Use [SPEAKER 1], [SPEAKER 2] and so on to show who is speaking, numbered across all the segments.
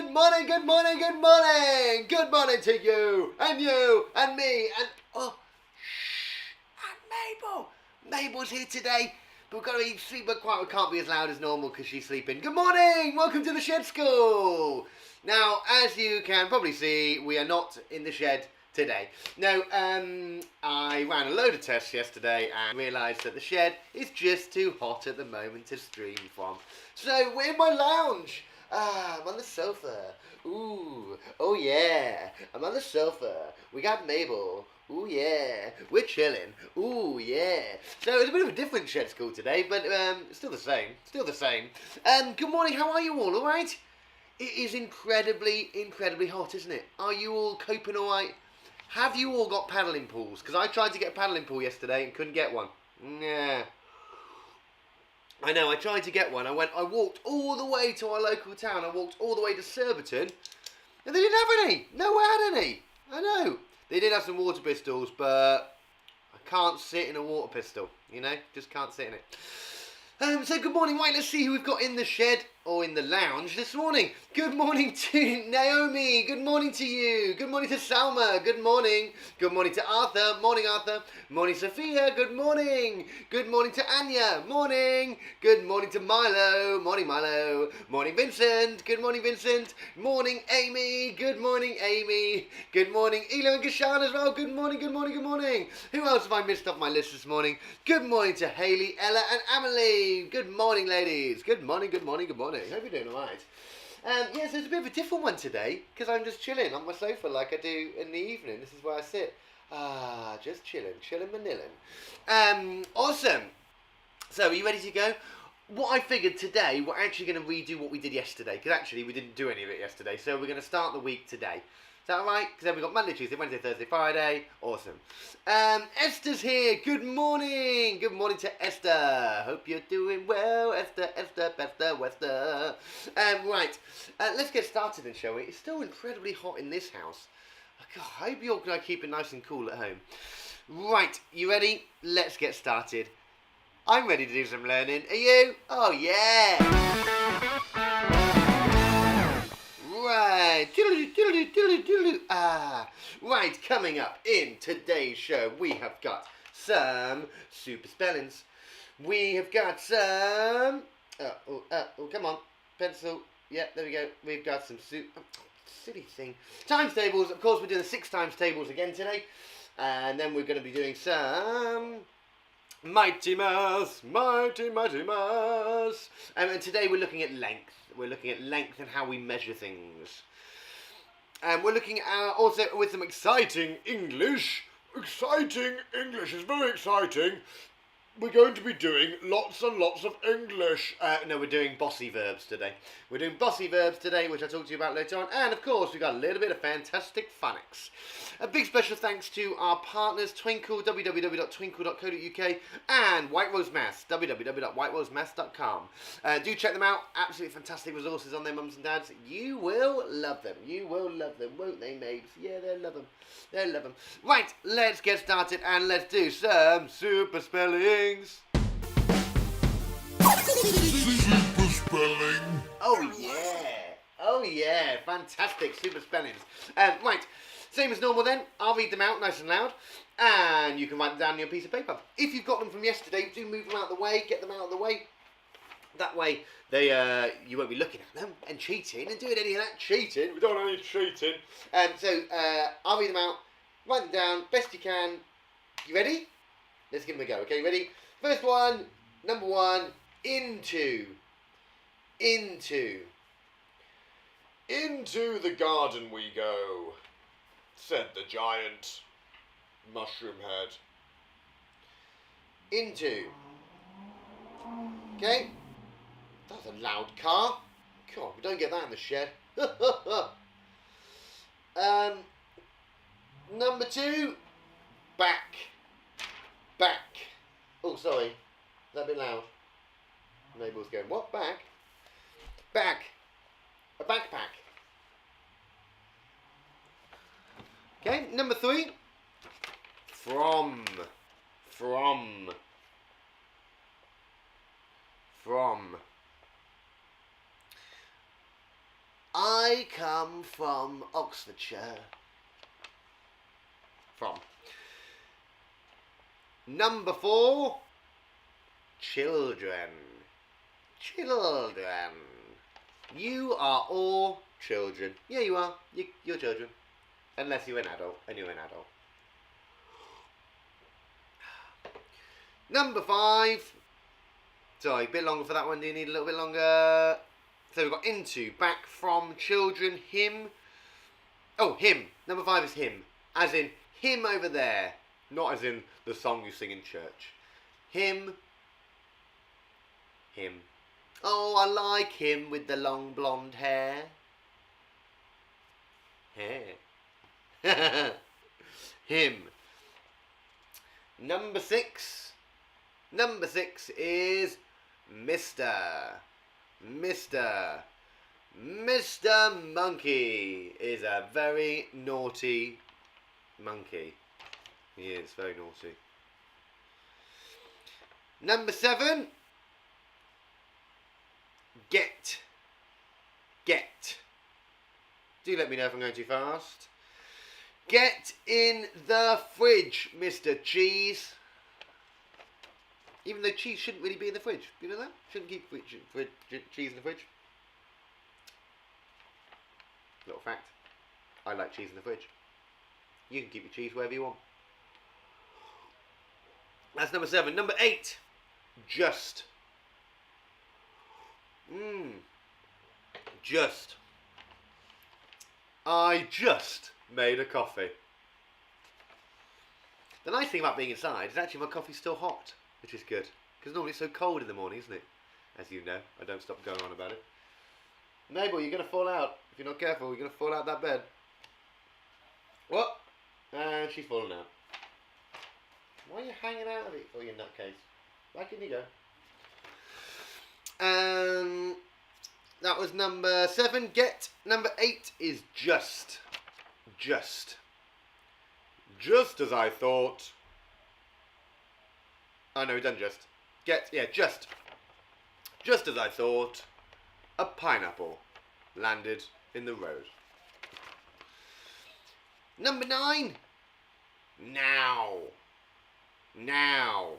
[SPEAKER 1] Good morning, good morning, good morning. Good morning to you and me and Mabel. Mabel's here today. But we've got to sleep, but we can't be as loud as normal because she's sleeping. Good morning. Welcome to the Shed School. Now, as you can probably see, we are not in the shed today. No, I ran a load of tests yesterday and realised that the shed is just too hot at the moment to stream from. So we're in my lounge. I'm on the sofa. Ooh, oh yeah, I'm on the sofa. We got Mabel. Ooh yeah, we're chilling. Ooh yeah. So it's a bit of a different Shed School today, but still the same. Still the same. Good morning. How are you all right? It is incredibly hot, isn't it? Are you all coping all right? Have you all got paddling pools? Because I tried to get a paddling pool yesterday and couldn't get one. Yeah. I know, I tried to get one. I walked all the way to our local town. I walked all the way to Surbiton. And they didn't have any. No one had any. I know. They did have some water pistols, but I can't sit in a water pistol. You know, just can't sit in it. So good morning, right, let's see who we've got in the shed or in the lounge this morning. Good morning to Naomi, good morning to you. Good morning to Salma, good morning. Good morning to Arthur, morning Arthur. Morning Sophia, good morning. Good morning to Anya, morning. Good morning to Milo, morning Milo. Morning Vincent, good morning Vincent. Morning Amy, good morning Amy. Good morning Elo and Gashan as well, good morning, good morning, good morning. Who else have I missed off my list this morning? Good morning to Hayley, Ella and Emily. Good morning, ladies. Good morning, good morning, good morning. Hope you're doing all right. Yes, it's a bit of a different one today because I'm just chilling on my sofa like I do in the evening. This is where I sit. Just chilling manilling. Awesome. So, are you ready to go? What I figured today, we're actually going to redo what we did yesterday because actually we didn't do any of it yesterday. So, we're going to start the week today. Is that right? Because then we've got Monday, Tuesday, Wednesday, Thursday, Friday. Awesome. Esther's here. Good morning. Good morning to Esther. Hope you're doing well. Esther. Right. Let's get started then, shall we? It's still incredibly hot in this house. God, I hope you're going to keep it nice and cool at home. Right. You ready? Let's get started. I'm ready to do some learning. Are you? Oh, yeah. Right, right, coming up in today's show, we have got some super spellings. We have got some, come on, pencil, yeah, there we go. We've got some silly thing. Times tables, of course we're doing the 6 times tables again today. And then we're going to be doing some mighty maths. And today we're looking at length. We're looking at length and how we measure things. And we're looking at also with some exciting English. Exciting English is very exciting. We're going to be doing lots and lots of English. No, we're doing bossy verbs today. We're doing bossy verbs today, which I'll talk to you about later on. And, of course, we've got a little bit of fantastic phonics. A big special thanks to our partners, Twinkle, www.twinkle.co.uk, and Whiterose Maths, www.whiterosemaths.com. Do check them out. Absolutely fantastic resources on there, mums and dads. You will love them. You will love them, won't they, mabes? Yeah, they'll love them. They'll love them. Right, let's get started and let's do some super spellings.
[SPEAKER 2] Super spelling.
[SPEAKER 1] Oh yeah. Oh yeah. Fantastic super spellings. Right. Same as normal then. I'll read them out nice and loud. And you can write them down on your piece of paper. If you've got them from yesterday, do move them out of the way. Get them out of the way. That way, you won't be looking at them and cheating and doing any of that cheating. We don't want any cheating. So I'll read them out. Write them down best you can. You ready? Let's give them a go. Okay, ready? First one, number 1, into. Into.
[SPEAKER 2] Into the garden we go, said the giant mushroom head.
[SPEAKER 1] Into. Okay. That's a loud car. God, we don't get that in the shed. Number 2, back. Back. Oh, sorry. Is that a bit loud? Mabel's going, what? Back? Back. A backpack. Okay, number 3. From. From. From. I come from Oxfordshire. From. Number 4. Children. Children. You are all children. Yeah, you are. You're children. Unless you're an adult, and you're an adult. Number 5. Sorry, a bit longer for that one. Do you need a little bit longer? So we've got into, back from, children, him. Oh, him. Number 5 is him. As in, him over there. Not as in the song you sing in church. Him. Him. Oh, I like him with the long blonde hair. Hair. Him. Number 6. Number 6 is Mr. Mr. Mr. Monkey is a very naughty monkey. He is very naughty. Number 7. Get. Get. Do let me know if I'm going too fast. Get in the fridge, Mr. Cheese. Even though cheese shouldn't really be in the fridge. Do you know that? Shouldn't keep cheese in the fridge. Little fact. I like cheese in the fridge. You can keep your cheese wherever you want. That's number 7. Number 8. Just. Just. I just made a coffee. The nice thing about being inside is actually my coffee's still hot, which is good. Because normally it's so cold in the morning, isn't it? As you know, I don't stop going on about it. Mabel, you're going to fall out. If you're not careful, you're going to fall out that bed. What? And she's fallen out. Why are you hanging out of it for, you nutcase? Back in you go. That was number 7. Get. Number 8 is just. Just. Just as I thought. Oh no, we've done just. Get. Yeah, just. Just as I thought. A pineapple landed in the road. Number 9. Now. Now.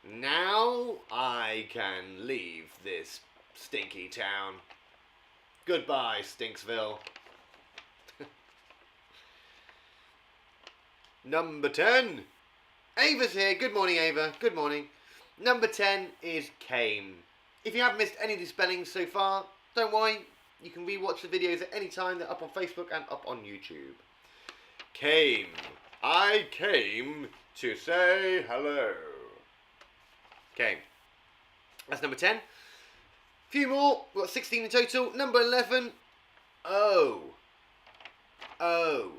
[SPEAKER 1] Now I can leave this stinky town. Goodbye, Stinksville. Number 10. Ava's here. Good morning, Ava. Good morning. Number 10 is came. If you haven't missed any of the spellings so far, don't worry. You can rewatch the videos at any time. They're up on Facebook and up on YouTube. Came. I came to say hello. Came. That's number 10. Few more. We've got 16 in total. Number 11. Oh. Oh.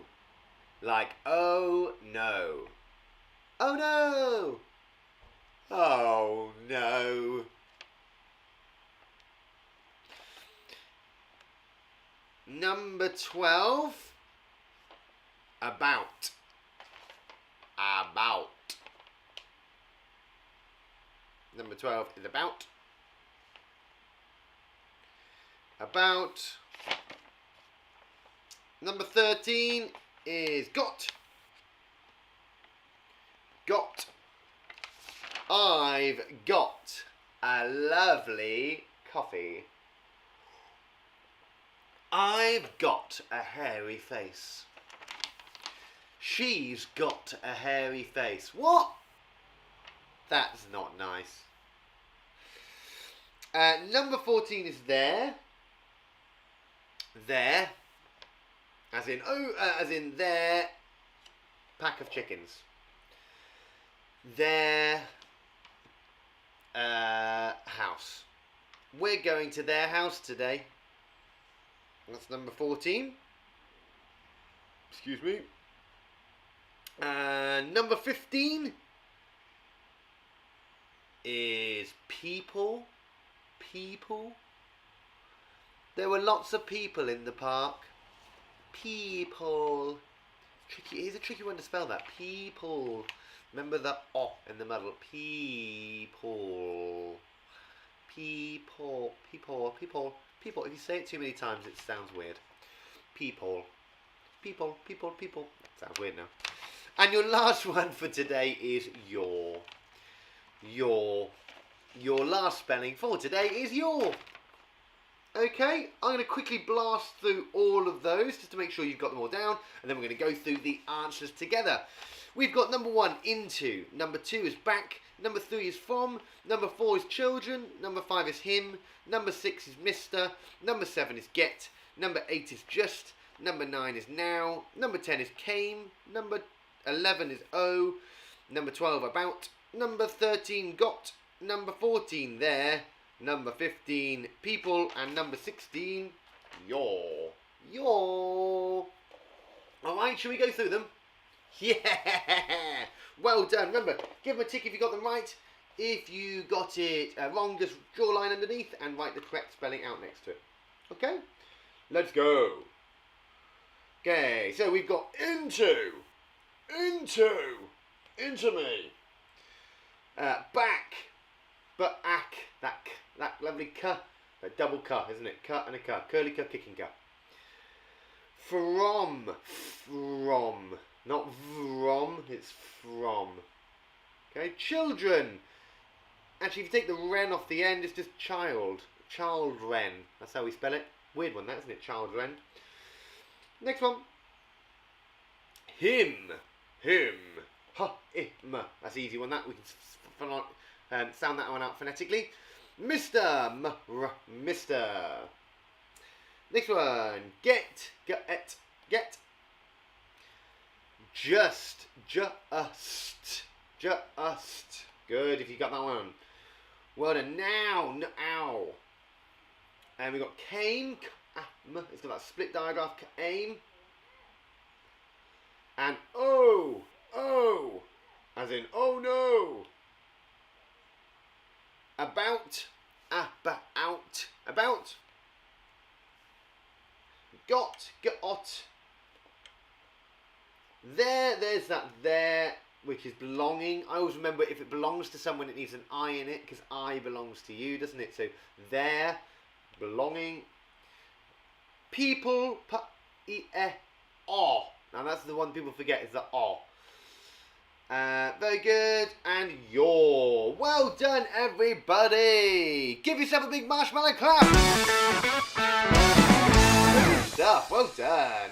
[SPEAKER 1] Like, oh no. Oh no. Oh no. Number 12. About. About. Number 12 is about. About. Number 13 is got. Got. I've got a lovely coffee. I've got a hairy face. She's got a hairy face. What? That's not nice. Number 14 is there. There. As in, as in their pack of chickens. Their house. We're going to their house today. That's number 14. Excuse me. Number 15 is people. People. There were lots of people in the park. People. Tricky. It's a tricky one to spell that. People. Remember the O in the middle. People. People. People. People. People. If you say it too many times, it sounds weird. People. People. People. People. Sounds weird now. And your last one for today is your. Your last spelling for today is your. Okay, I'm going to quickly blast through all of those just to make sure you've got them all down, and then we're going to go through the answers together. We've got number 1, into. Number 2 is back. Number 3 is from. Number 4 is children. Number 5 is him. Number 6 is Mr. Number 7 is get. Number 8 is just. Number 9 is now. Number 10 is came. Number 11 is oh. Number 12, about. Number 13, got. Number 14, there. Number 15, people. And number 16, your. Alright, shall we go through them? Yeah! Well done. Remember, give them a tick if you got them right. If you got it wrong, just draw a line underneath and write the correct spelling out next to it. Okay? Let's go. Okay, so we've got into me. Back, but ack, that lovely k, that double k, isn't it? K and a k, curly k, kicking k. From, not from, it's from. Okay, children. Actually, if you take the ren off the end, it's just child. Children. That's how we spell it. Weird one, that, isn't it? Children. Next one. Him. Ha, im. That's an easy one, that. We can sound that one out phonetically. Mr. Mr. Next one. Get. Just. Good, if you got that one. Well done. Now. And we got came. It's got that split diagraph. Aim. And oh. As in, oh no. About. Got. There's that there, which is belonging. I always remember if it belongs to someone, it needs an I in it, because I belongs to you, doesn't it? So there, belonging. People, o. Now that's the one people forget, is the o. Very good. And your. Well done, everybody. Give yourself a big marshmallow clap. Good stuff. Well done.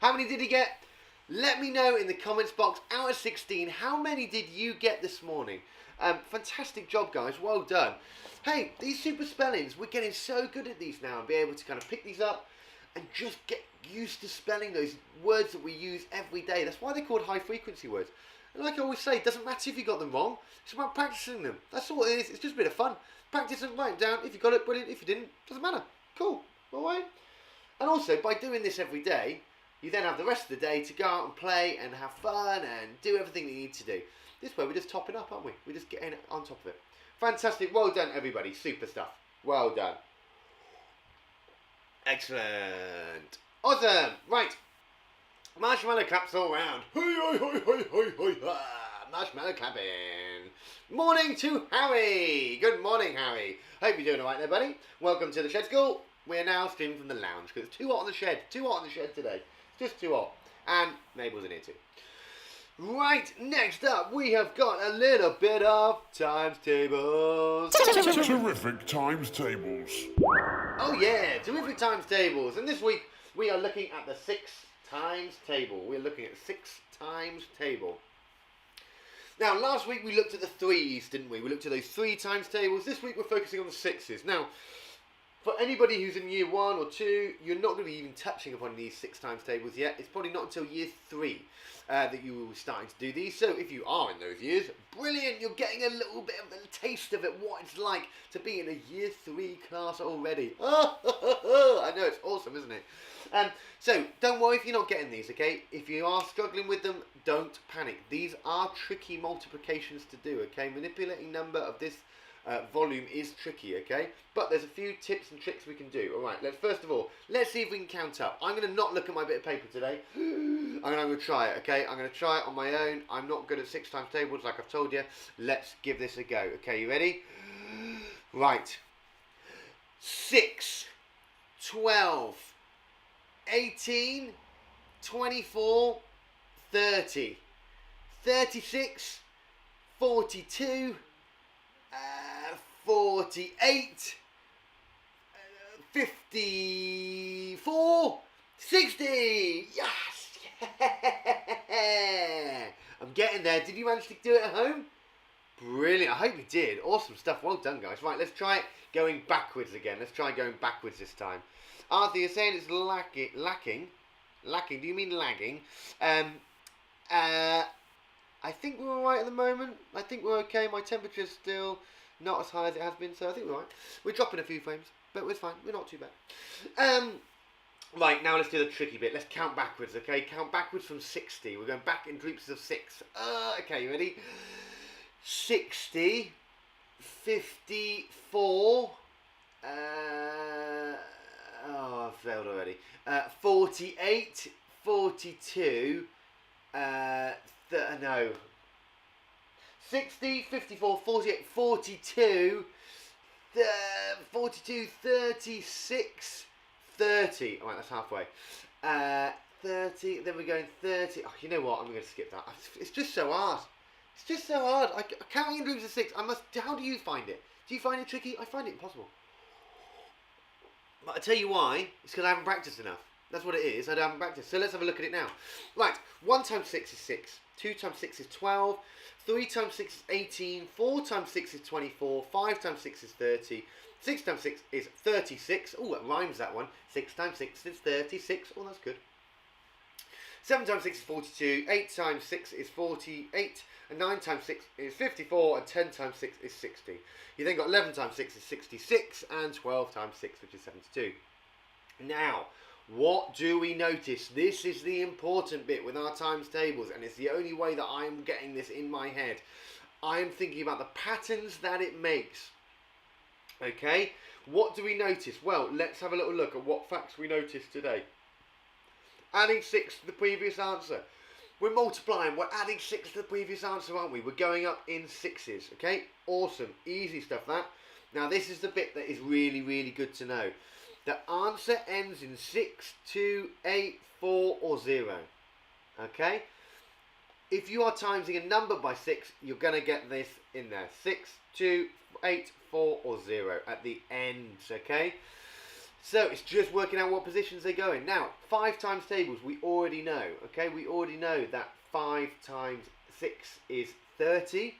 [SPEAKER 1] How many did you get? Let me know in the comments box. Out of 16, how many did you get this morning? Fantastic job, guys. Well done. Hey, these super spellings, we're getting so good at these now and be able to kind of pick these up and just get used to spelling those words that we use every day. That's why they're called high frequency words. And like I always say, it doesn't matter if you got them wrong. It's about practicing them. That's all it is. It's just a bit of fun. Practice them, write them down. If you got it, brilliant. If you didn't, doesn't matter. Cool. All right. And also, by doing this every day, you then have the rest of the day to go out and play and have fun and do everything that you need to do. This way, we're just topping up, aren't we? We're just getting on top of it. Fantastic. Well done, everybody. Super stuff. Well done. Excellent. Awesome. Right. Marshmallow claps all round. Marshmallow clapping. Morning to Harry. Good morning, Harry. Hope you're doing all right there, buddy. Welcome to the Shed School. We're now streaming from the lounge because it's too hot on the shed. Too hot on the shed today. It's just too hot. And Mabel's in here too. Right, next up, we have got a little bit of times tables.
[SPEAKER 3] Terrific times tables.
[SPEAKER 1] Oh yeah, terrific times tables. And this week, we are looking at the 6 times table. We're looking at 6 times table. Now, last week we looked at the 3s, didn't we? We looked at those 3 times tables. This week we're focusing on the 6s. Now, for anybody who's in year 1 or 2, you're not going to be even touching upon these 6 times tables yet. It's probably not until year 3 that you will be starting to do these. So if you are in those years, brilliant, you're getting a little bit of a taste of it, what it's like to be in a year 3 class already. I know, it's awesome, isn't it? So don't worry if you're not getting these, okay? If you are struggling with them, don't panic. These are tricky multiplications to do, okay? Manipulating number of this volume is tricky, okay? But there's a few tips and tricks we can do. All right, first of all, let's see if we can count up. I'm going to not look at my bit of paper today. I'm going to try it, okay? I'm going to try it on my own. I'm not good at 6 times tables, like I've told you. Let's give this a go. Okay, you ready? Right. 6, 12, 18, 24, 30, 36, 42, 48, 54, 60. Yes! Yeah! I'm getting there. Did you manage to do it at home? Brilliant. I hope you did. Awesome stuff. Well done, guys. Right, let's try it going backwards again. Let's try going backwards this time. Arthur, you're saying it's lacking. Lacking? Do you mean lagging? I think we're alright at the moment. I think we're okay. My temperature's still not as high as it has been, so I think we're alright. We're dropping a few frames, but we're fine. We're not too bad. Right, now let's do the tricky bit. Let's count backwards, okay? Count backwards from 60. We're going back in groups of 6. Okay, you ready? 60, 54, I failed already. 48, 42, no. 60, 54, 48, 42, 42, 36, 30. Alright, that's halfway. 30, then we're going 30. Oh, you know what? I'm going to skip that. It's just so hard. It's just so hard. Counting in groups of 6, how do you find it? Do you find it tricky? I find it impossible. But I tell you why. It's because I haven't practiced enough. That's what it is. I haven't practiced. So let's have a look at it now. Right. 1 times 6 is 6. 2 times 6 is 12. 3 times 6 is 18. 4 times 6 is 24. 5 times 6 is 30. 6 times 6 is 36. Oh, that rhymes, that one. 6 times 6 is 36. Oh, that's good. 7 times 6 is 42. 8 times 6 is 48. And 9 times 6 is 54. And 10 times 6 is 60. You then got 11 times 6 is 66. And 12 times 6, which is 72. Now, what do we notice? This is the important bit with our times tables, and it's the only way that I'm getting this in my head. I'm thinking about the patterns that it makes. Okay, what do we notice? Well, let's have a little look at what facts we noticed today. Adding 6 to the previous answer. We're multiplying, we're adding 6 to the previous answer, aren't we? We're going up in 6s, okay? Awesome, easy stuff that. Now this is the bit that is really, really good to know. The answer ends in 6, 2, 8, 4 or 0, okay? If you are timesing a number by 6, you're going to get this in there. 6, 2, 8, 4 or 0 at the end, okay? So it's just working out what positions they go in. Now, 5 times tables, we already know, okay? We already know that 5 times 6 is 30.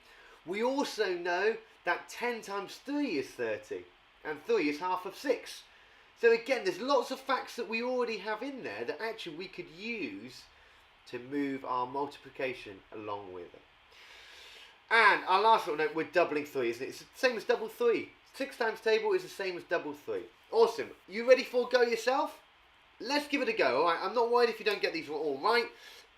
[SPEAKER 1] We also know that 10 times 3 is 30. And 3 is half of 6. So again, there's lots of facts that we already have in there that actually we could use to move our multiplication along with it. And our last little note, we're doubling 3, isn't it? It's the same as double 3. 6 times table is the same as double 3. Awesome. You ready for go yourself? Let's give it a go, alright? I'm not worried if you don't get these all right.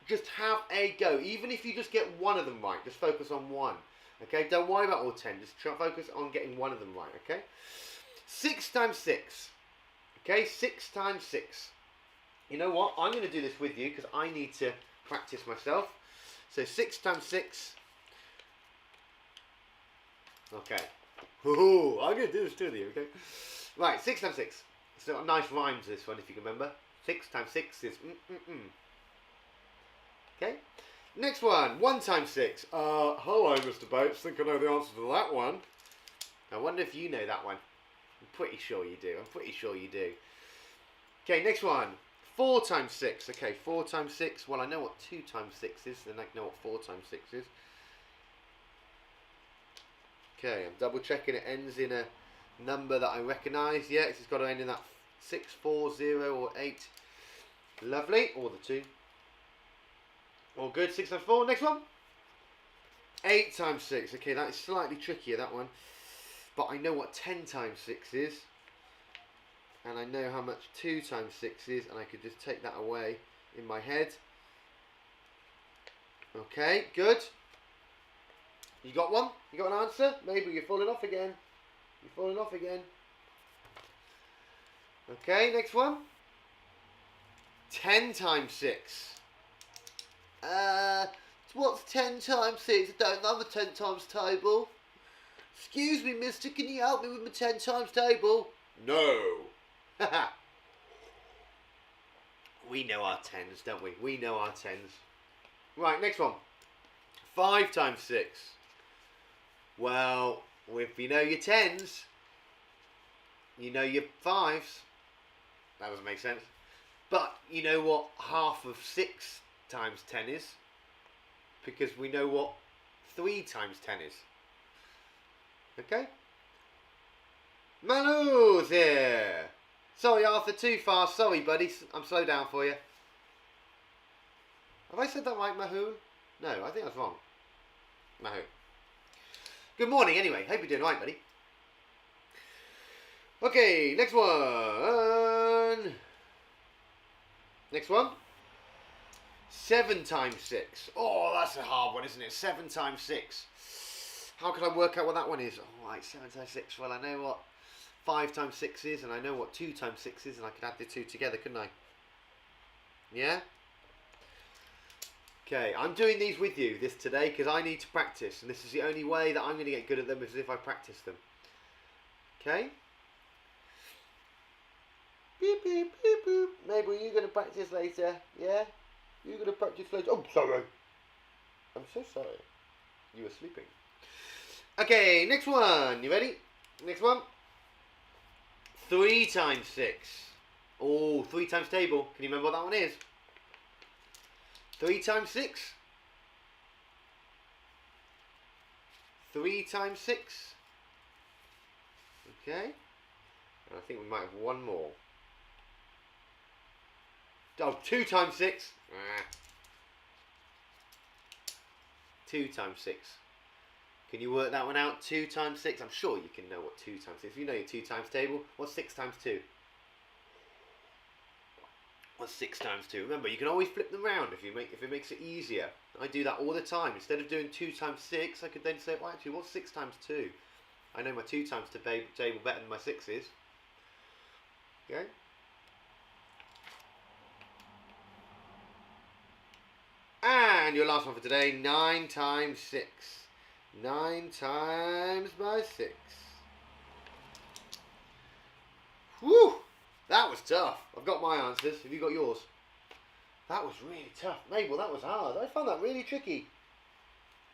[SPEAKER 1] Just have a go. Even if you just get one of them right, just focus on one. Okay? Don't worry about all 10. Just try focus on getting one of them right, okay? 6 times 6. Okay, 6 times 6. You know what? I'm going to do this with you because I need to practice myself. So 6 times 6. Okay. Ooh, I'm going to do this with you, okay? Right, 6 times 6. It's got nice rhymes, this one, if you can remember. 6 times 6 is Okay. Next one. 1 times 6. Hello, Mr. Bates. Think I know the answer to that one. I wonder if you know that one. I'm pretty sure you do. I'm pretty sure you do. Okay, next one. 4 times 6. Okay, 4 times 6. Well, I know what 2 times 6 is, then I know what 4 times 6 is. Okay, I'm double checking it ends in a number that I recognise. Yes, it's got to end in that 6, 4, 0 or 8. Lovely. Or the 2. All good. 6 times 4. Next one. 8 times 6. Okay, that is slightly trickier, that one. But I know what 10 times 6 is. And I know how much 2 times 6 is. And I could just take that away in my head. Okay, good. You got one? You got an answer? Maybe you're falling off again. You're falling off again. Okay, next one. 10 times 6. What's 10 times 6? I don't know the 10 times table. Excuse me, mister, can you help me with my 10 times table?
[SPEAKER 2] No.
[SPEAKER 1] We know our tens, don't we? We know our tens. Right, next one. 5 times 6. Well, if you know your tens, you know your 5s. That doesn't make sense. But you know what half of 6 times 10 is? Because we know what 3 times 10 is. Okay? Manu's here! Sorry, Arthur, too fast. Sorry, buddy. I'm slow down for you. Have I said that right, Mahoon? No, I think that's wrong. Mahoon. Good morning, anyway. Hope you're doing right, buddy. Okay, next one. Next one. 7 times 6. Oh, that's a hard one, isn't it? 7 times 6. How can I work out what that one is? All right, 7 times 6. Well, I know what 5 times 6 is, and I know what 2 times 6 is, and I could add the 2 together, couldn't I? Yeah? Okay, I'm doing these with you today because I need to practice, and this is the only way that I'm going to get good at them is if I practice them. Okay? Beep, beep, beep, beep. Mabel, you're going to practice later, yeah? You're going to practice later. Oh, sorry. I'm so sorry. You were sleeping. Okay, next one. You ready? Next one. 3 times 6. Oh, 3 times table. Can you remember what that one is? 3 times 6. 3 times 6. Okay. And I think we might have one more. Oh, 2 times 6. 2 times 6. Can you work that one out? 2 times 6. I'm sure you can know what 2 times 6. If you know your 2 times table, what's 6 times 2? What's 6 times 2? Remember, you can always flip them round if it makes it easier. I do that all the time. Instead of doing 2 times 6, I could then say, well, actually, what's 6 times 2? I know my 2 times table better than my 6's. Okay? And your last one for today, 9 times 6. 9 times by 6. Whew! That was tough. I've got my answers. Have you got yours? That was really tough. Mabel, that was hard. I found that really tricky.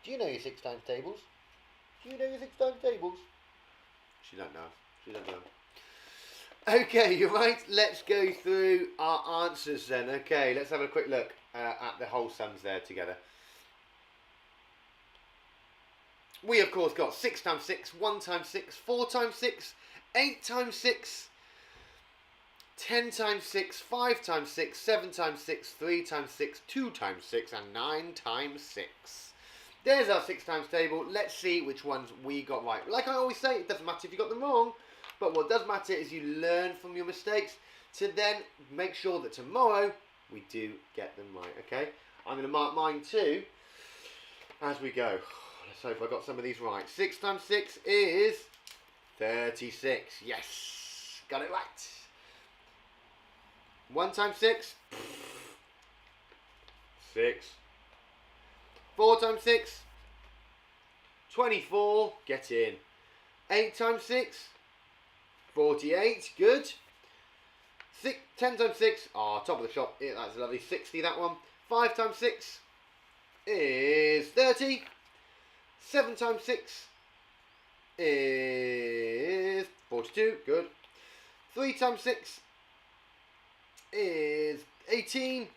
[SPEAKER 1] Do you know your 6 times tables? Do you know your 6 times tables? She don't know. She don't know. Okay, you're right. Let's go through our answers then. Okay, let's have a quick look at the whole sums there together. We, of course, got 6 times 6, 1 times 6, 4 times 6, 8 times 6, 10 times 6, 5 times 6, 7 times 6, 3 times 6, 2 times 6, and 9 times 6. There's our 6 times table. Let's see which ones we got right. Like I always say, it doesn't matter if you got them wrong, but what does matter is you learn from your mistakes to then make sure that tomorrow we do get them right, okay? I'm going to mark mine too as we go. Let's hope I got some of these right. 6 times 6 is 36. Yes, got it right. 1 times 6, 6. 4 times 6, 24. Get in. 8 times 6, 48. Good. 10 times 6. Oh, top of the shop. Yeah, that's lovely. 60, that one. 5 times 6 is 30. 7 times 6 is 42. Good. 3 times 6 is 18.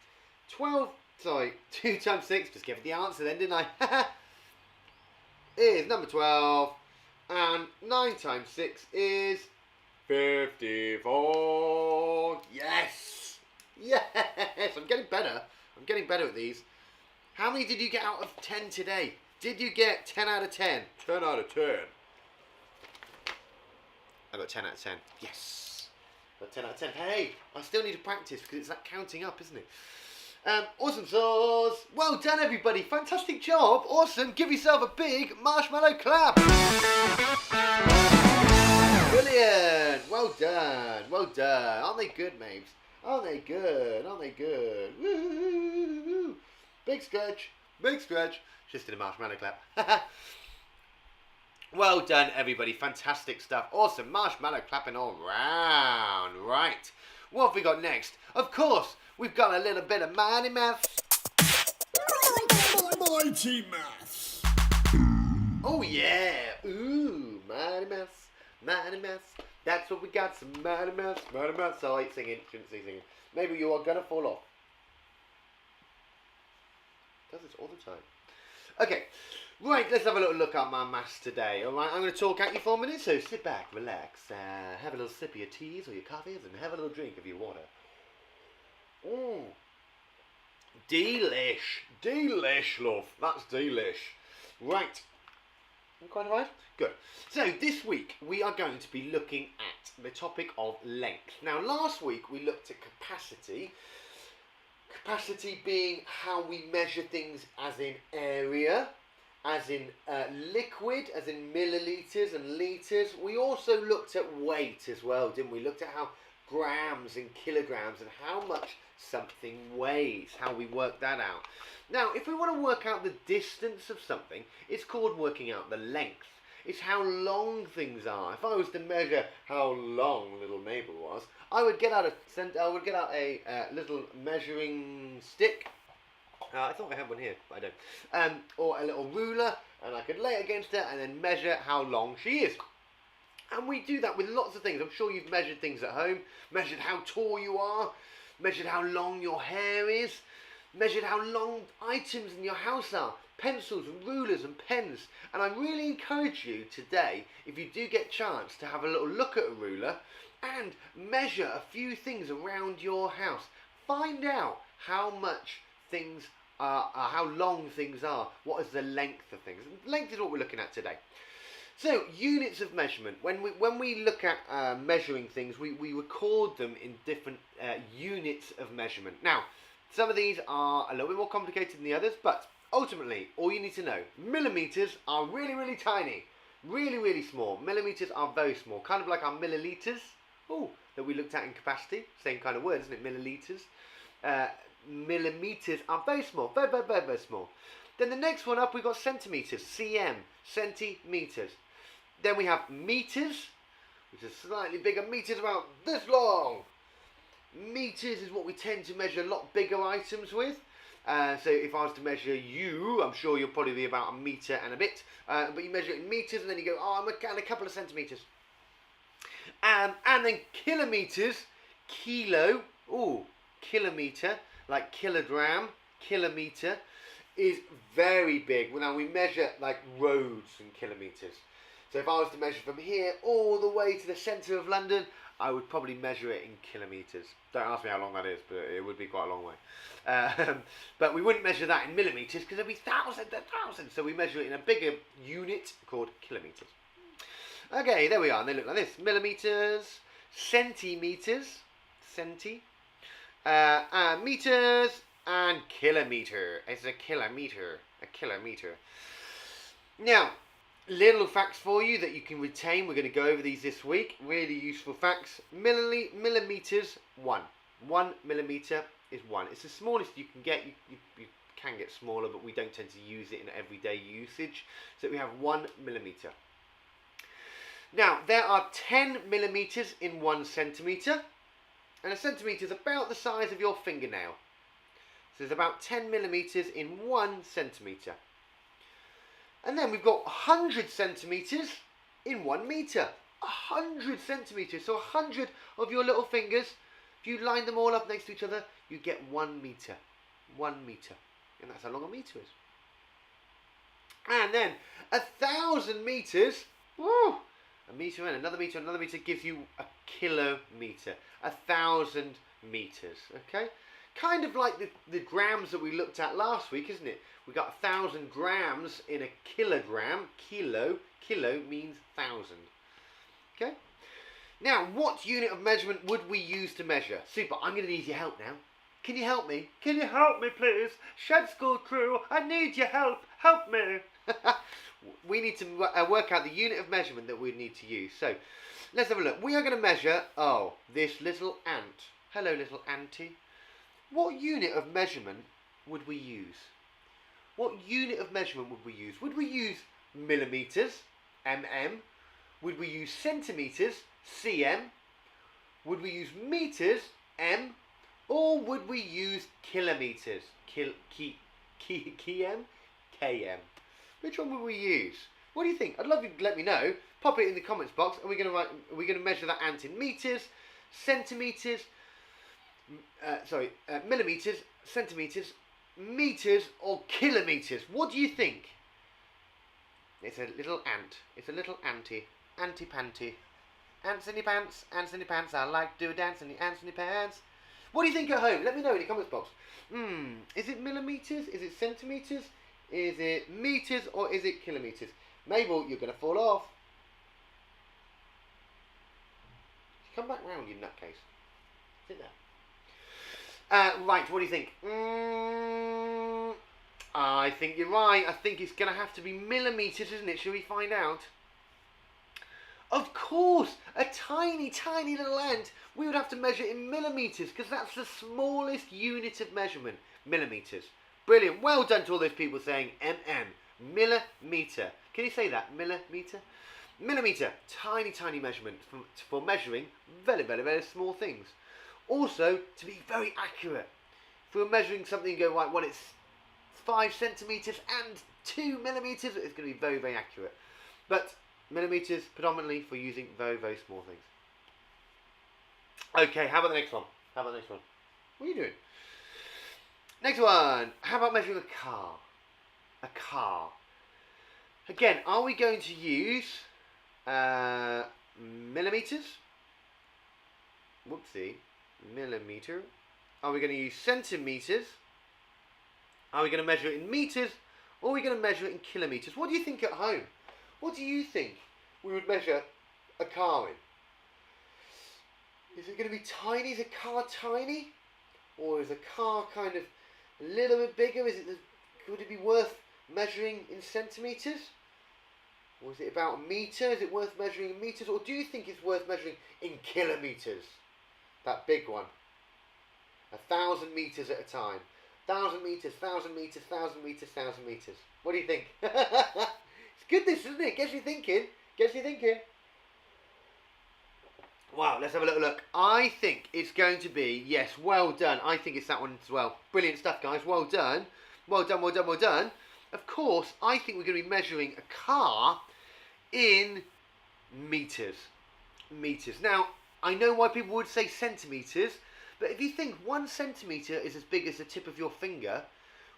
[SPEAKER 1] 12. Sorry, 2 times 6. Just gave it the answer then, didn't I? Is number 12. And 9 times 6 is 54. Yes. Yes. I'm getting better. I'm getting better at these. How many did you get out of 10 today? Did you get 10 out of 10?
[SPEAKER 2] 10 out of 10.
[SPEAKER 1] I got 10 out of 10. Yes. Got 10 out of 10. Hey, I still need to practice because it's that counting up, isn't it? Awesome sauce. Well done, everybody. Fantastic job. Awesome. Give yourself a big marshmallow clap. Brilliant. Well done. Well done. Aren't they good, Mabes? Aren't they good? Aren't they good? Woo-hoo-hoo-hoo. Big stretch. Big stretch. Just did a marshmallow clap. Well done, everybody. Fantastic stuff. Awesome. Marshmallow clapping all round. Right. What have we got next? Of course, we've got a little bit of mighty maths.
[SPEAKER 3] Mighty Maths.
[SPEAKER 1] Oh, yeah. Ooh, mighty maths. Mighty maths. That's what we got. Some mighty maths. Mighty maths. I like singing. Shouldn't say singing. Maybe you are going to fall off. Does this all the time. Okay. Right, let's have a little look at my maths today. Alright, I'm going to talk at you for a minute, so sit back, relax, have a little sip of your teas or your coffees and have a little drink of your water. Delish. Delish, love. That's delish. Right. You quite alright? Good. So, this week we are going to be looking at the topic of length. Now, last week we looked at capacity. Capacity being how we measure things as in area, as in liquid, as in millilitres and litres. We also looked at weight as well, didn't we? Looked at how grams and kilograms and how much something weighs, how we work that out. Now, if we want to work out the distance of something, it's called working out the length. It's how long things are. If I was to measure how long little neighbour was, I would get out a little measuring stick. I thought I had one here, but I don't. Or a little ruler, and I could lay it against her and then measure how long she is. And we do that with lots of things. I'm sure you've measured things at home, measured how tall you are, measured how long your hair is, measured how long items in your house are, pencils and rulers and pens. And I really encourage you today, if you do get a chance, to have a little look at a ruler and measure a few things around your house. Find out how much things how long things are. What is the length of things? Length is what we're looking at today. So, units of measurement. When we look at measuring things, we record them in different units of measurement. Now, some of these are a little bit more complicated than the others, but ultimately, all you need to know, millimeters are really, really tiny. Really, really small. Millimeters are very small, kind of like our milliliters, that we looked at in capacity. Same kind of word, isn't it? Milliliters. Millimeters are very small, very, very, very, very small. Then the next one up, we've got centimeters, cm, centimeters. Then we have meters, which is slightly bigger. Meters about this long. Meters is what we tend to measure a lot bigger items with. So if I was to measure you, I'm sure you'll probably be about a metre and a bit. But you measure it in metres and then you go, I'm a couple of centimetres. And then kilometres, kilo, kilometre, like kilogram, kilometre, is very big. Well, now we measure like roads in kilometres. So if I was to measure from here all the way to the centre of London, I would probably measure it in kilometres. Don't ask me how long that is, but it would be quite a long way. But we wouldn't measure that in millimetres because there'd be thousands and thousands. So we measure it in a bigger unit called kilometres. Okay, there we are. And they look like this. Millimetres, centimetres, meters, and kilometre. It's a kilometre. Now, little facts for you that you can retain. We're going to go over these this week. Really useful facts. Millimeters, 1. 1 millimetre is 1. It's the smallest you can get. You can get smaller, but we don't tend to use it in everyday usage. So we have 1 millimetre. Now, there are 10 millimetres in 1 centimetre. And a centimetre is about the size of your fingernail. So there's about 10 millimetres in 1 centimetre. And then we've got 100 centimetres in 1 metre. 100 centimetres. So 100 of your little fingers, if you line them all up next to each other, you get 1 metre. 1 metre. And that's how long a metre is. And then 1,000 metres, a metre and another metre gives you a kilometre. 1,000 metres, okay? Kind of like the grams that we looked at last week, isn't it? We got 1,000 grams in a kilogram. Kilo means 1,000. Okay? Now, what unit of measurement would we use to measure? Super, I'm going to need your help now. Can you help me? Can you help me, please? Shed School crew, I need your help. Help me. We need to work out the unit of measurement that we need to use. So, let's have a look. We are going to measure, this little ant. Hello, little auntie. What unit of measurement would we use? What unit of measurement would we use? Would we use millimetres? mm? Would we use centimetres, cm? Would we use metres, m? Or would we use kilometres, km? Which one would we use? What do you think? I'd love you to let me know. Pop it in the comments box. Are we going to measure that ant in metres, centimetres, millimetres, centimetres, metres, or kilometres? What do you think? It's a little ant. It's a little anty. Anty-panty. Ants in your pants. Ants in your pants. I like to do a dance in the ants in your pants. What do you think at home? Let me know in the comments box. Is it millimetres? Is it centimetres? Is it metres? Or is it kilometres? Mabel, you're going to fall off. Come back round, you nutcase. Sit there. Right, what do you think? I think you're right. I think it's going to have to be millimetres, isn't it? Shall we find out? Of course, a tiny, tiny little ant, we would have to measure in millimetres because that's the smallest unit of measurement. Millimetres. Brilliant. Well done to all those people saying millimetre. Can you say that? Millimetre? Millimetre. Tiny, tiny measurement for measuring very, very, very small things. Also, to be very accurate. If we're measuring something and go, right, well, it's 5 centimetres and 2 millimetres, it's going to be very, very accurate. But millimetres predominantly for using very, very small things. Okay, how about the next one? What are you doing? Next one. How about measuring a car? A car. Again, are we going to use millimetres? Whoopsie. Millimetre. Are we going to use centimetres? Are we going to measure it in metres? Or are we going to measure it in kilometres? What do you think at home? What do you think we would measure a car in? Is it going to be tiny? Is a car tiny? Or is a car kind of a little bit bigger? Would it be worth measuring in centimetres? Or is it about a metre? Is it worth measuring in metres? Or do you think it's worth measuring in kilometres? That big one. 1,000 metres at a time. 1,000 metres, 1,000 metres, 1,000 metres, 1,000 metres. What do you think? It's good this, isn't it? Gets you thinking. Wow, let's have a little look. I think it's going to be, yes, well done. I think it's that one as well. Brilliant stuff, guys. Well done. Well done, well done, well done. Of course, I think we're going to be measuring a car in metres. Metres. Now, I know why people would say centimetres, but if you think 1 centimetre is as big as the tip of your finger,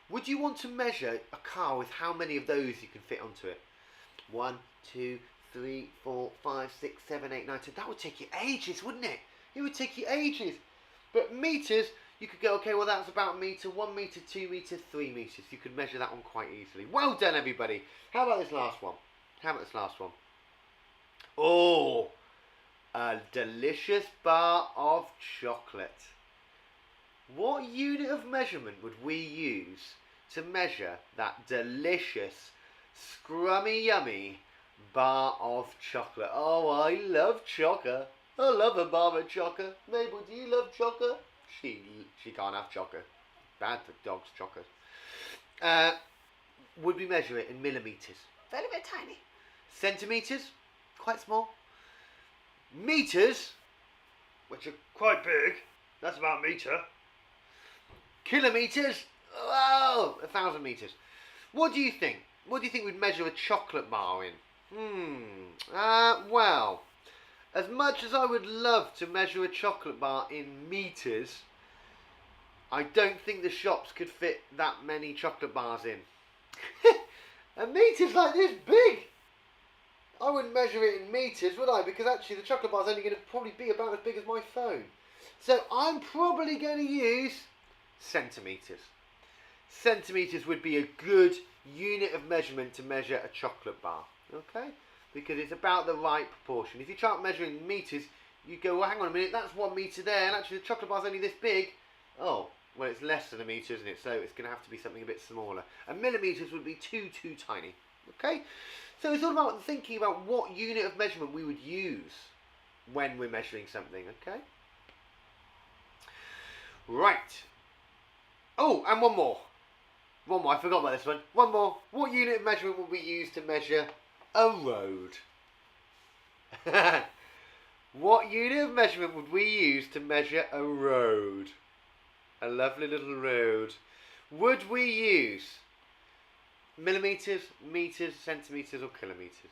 [SPEAKER 1] would you want to measure a car with how many of those you can fit onto it? 1, 2, 3, 4, 5, 6, 7, 8, 9, 10. That would take you ages, wouldn't it? It would take you ages. But metres, you could go, okay, well, that's about a metre, 1 metre, 2 metres, 3 metres. You could measure that one quite easily. Well done, everybody. How about this last one? Oh, a delicious bar of chocolate. What unit of measurement would we use to measure that delicious, scrummy, yummy bar of chocolate? Oh, I love chocolate. I love a bar of chocolate. Mabel, do you love chocolate? She can't have chocolate. Bad for dogs, chocolate. Would we measure it in millimetres? Very, very tiny. Centimetres? Quite small. Metres, which are quite big. That's about a metre. Kilometres? Oh, 1,000 metres. What do you think? What do you think we'd measure a chocolate bar in? Well, as much as I would love to measure a chocolate bar in metres, I don't think the shops could fit that many chocolate bars in. A metre's like this big. I wouldn't measure it in metres, would I? Because actually the chocolate bar's only going to probably be about as big as my phone. So I'm probably going to use centimetres. Centimetres would be a good unit of measurement to measure a chocolate bar. Okay? Because it's about the right proportion. If you try measuring metres, you go, well, hang on a minute, that's 1 metre there, and actually the chocolate bar's only this big. Oh, well, it's less than a metre, isn't it? So it's going to have to be something a bit smaller. And millimetres would be too tiny. Okay? So it's all about thinking about what unit of measurement we would use when we're measuring something, okay? Right. Oh, and one more. I forgot about this one. One more. What unit of measurement would we use to measure a road? What unit of measurement would we use to measure a road? A lovely little road. Would we use millimetres, metres, centimetres or kilometres?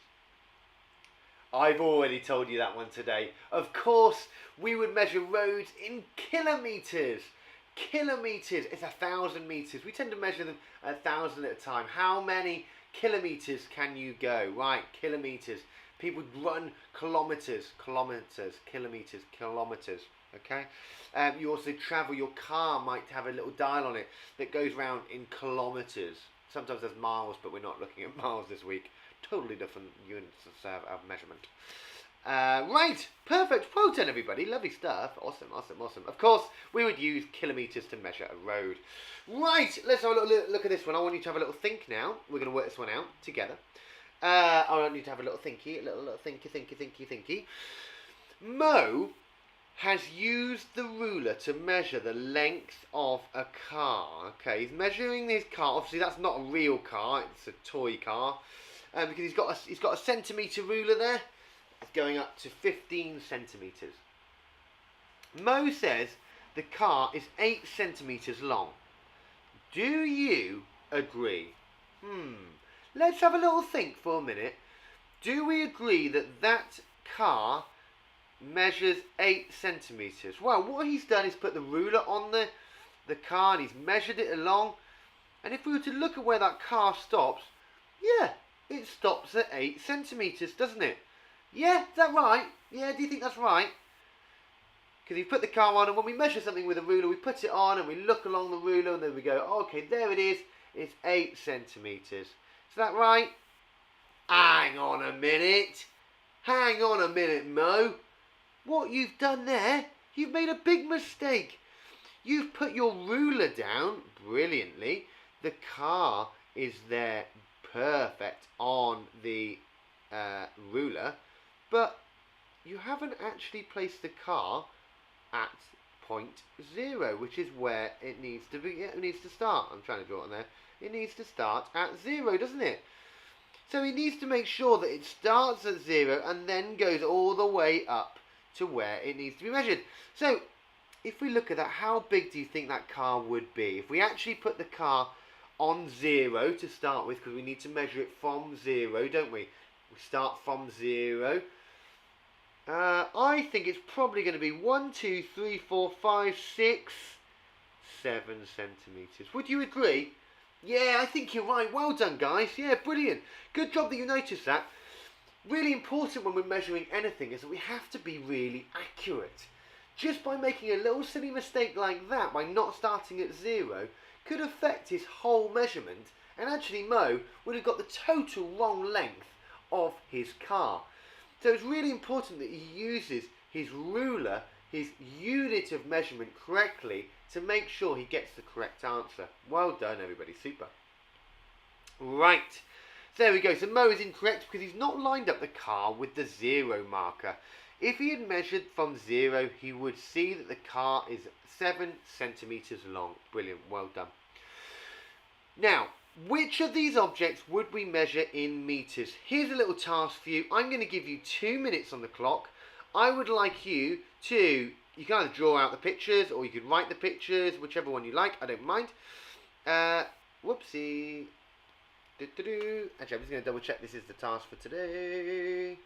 [SPEAKER 1] I've already told you that one today. Of course, we would measure roads in kilometres. Kilometres is 1,000 metres. We tend to measure them 1,000 at a time. How many kilometres can you go? Right, kilometres. People run kilometres, kilometres. Okay. You also travel. Your car might have a little dial on it that goes round in kilometres. Sometimes there's miles, but we're not looking at miles this week. Totally different units of measurement. Right, perfect. Well done, everybody. Lovely stuff. Awesome. Of course, we would use kilometres to measure a road. Right, let's have a little look at this one. I want you to have a little think now. We're going to work this one out together. I want you to have a little thinky, thinky. Mo has used the ruler to measure the length of a car. Okay, he's measuring his car. Obviously, that's not a real car. It's a toy car. Because he's got a centimetre ruler there. It's going up to 15 centimetres. Mo says the car is 8 centimetres long. Do you agree? Let's have a little think for a minute. Do we agree that that car measures 8 centimetres? Well, what he's done is put the ruler on the car and he's measured it along. And if we were to look at where that car stops, yeah, it stops at 8 centimetres, doesn't it? Yeah, is that right? Yeah, do you think that's right? Because you put the car on, and when we measure something with a ruler, we put it on and we look along the ruler and then we go, oh, okay, there it is. It's 8 centimetres. Is that right? Hang on a minute. Mo. What you've done there, you've made a big mistake. You've put your ruler down brilliantly. The car is there perfect on the ruler, but you haven't actually placed the car at point 0, which is where it needs to be. It needs to start. I'm trying to draw it on there. It needs to start at 0, doesn't it? So he needs to make sure that it starts at 0 and then goes all the way up to where it needs to be measured. So if we look at that, how big do you think that car would be? If we actually put the car on 0 to start with, because we need to measure it from 0, don't we? We start from 0. I think it's probably going to be 1, 2, 3, 4, 5, 6, 7 centimetres. Would you agree? Yeah, I think you're right. Well done, guys. Yeah, brilliant. Good job that you noticed that. Really important when we're measuring anything is that we have to be really accurate. Just by making a little silly mistake like that, by not starting at 0, could affect his whole measurement, and actually Mo would have got the total wrong length of his car. So it's really important that he uses his ruler, his unit of measurement correctly to make sure he gets the correct answer. Well done, everybody. Super. Right. So there we go. So Mo is incorrect because he's not lined up the car with the 0 marker. If he had measured from 0, he would see that the car is 7 centimetres long. Brilliant. Well done. Now, which of these objects would we measure in metres? Here's a little task for you. I'm going to give you 2 minutes on the clock. I would like you to, you can either draw out the pictures or you can write the pictures, whichever one you like. I don't mind. Whoopsie. Actually, I'm just going to double check this is the task for today.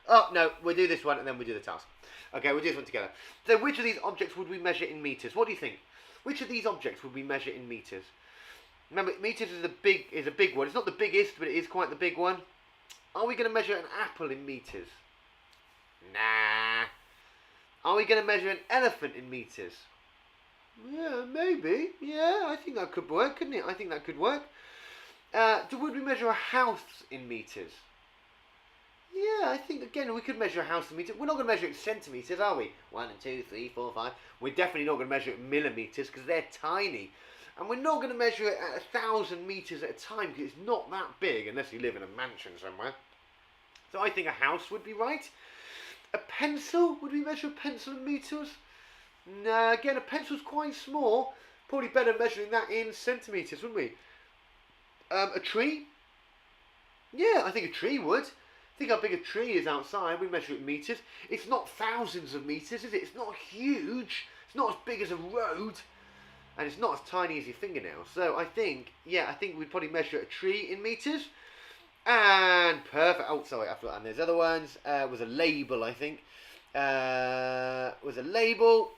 [SPEAKER 1] Oh, no, we'll do this one and then we'll do the task. Okay, we'll do this one together. So which of these objects would we measure in metres? What do you think? Which of these objects would we measure in metres? Remember, metres is a big one. It's not the biggest, but it is quite the big one. Are we going to measure an apple in metres? Nah. Are we going to measure an elephant in metres? Yeah, maybe. Yeah, I think that could work, couldn't it? I think that could work. Would we measure a house in metres? Yeah, I think, again, we could measure a house in metres. We're not going to measure it in centimetres, are we? 1, 2, 3, 4, 5. We're definitely not going to measure it in millimetres because they're tiny. And we're not going to measure it at 1,000 metres at a time because it's not that big unless you live in a mansion somewhere. So I think a house would be right. A pencil? Would we measure a pencil in metres? No, again, a pencil's quite small. Probably better measuring that in centimetres, wouldn't we? A tree? Yeah, I think a tree would. Think how big a tree is outside. We measure it in metres. It's not thousands of metres, is it? It's not huge. It's not as big as a road. And it's not as tiny as your fingernail. So I think we'd probably measure a tree in metres. And perfect. Oh, sorry, I forgot. And there's other ones. Was a label, I think. Was a label.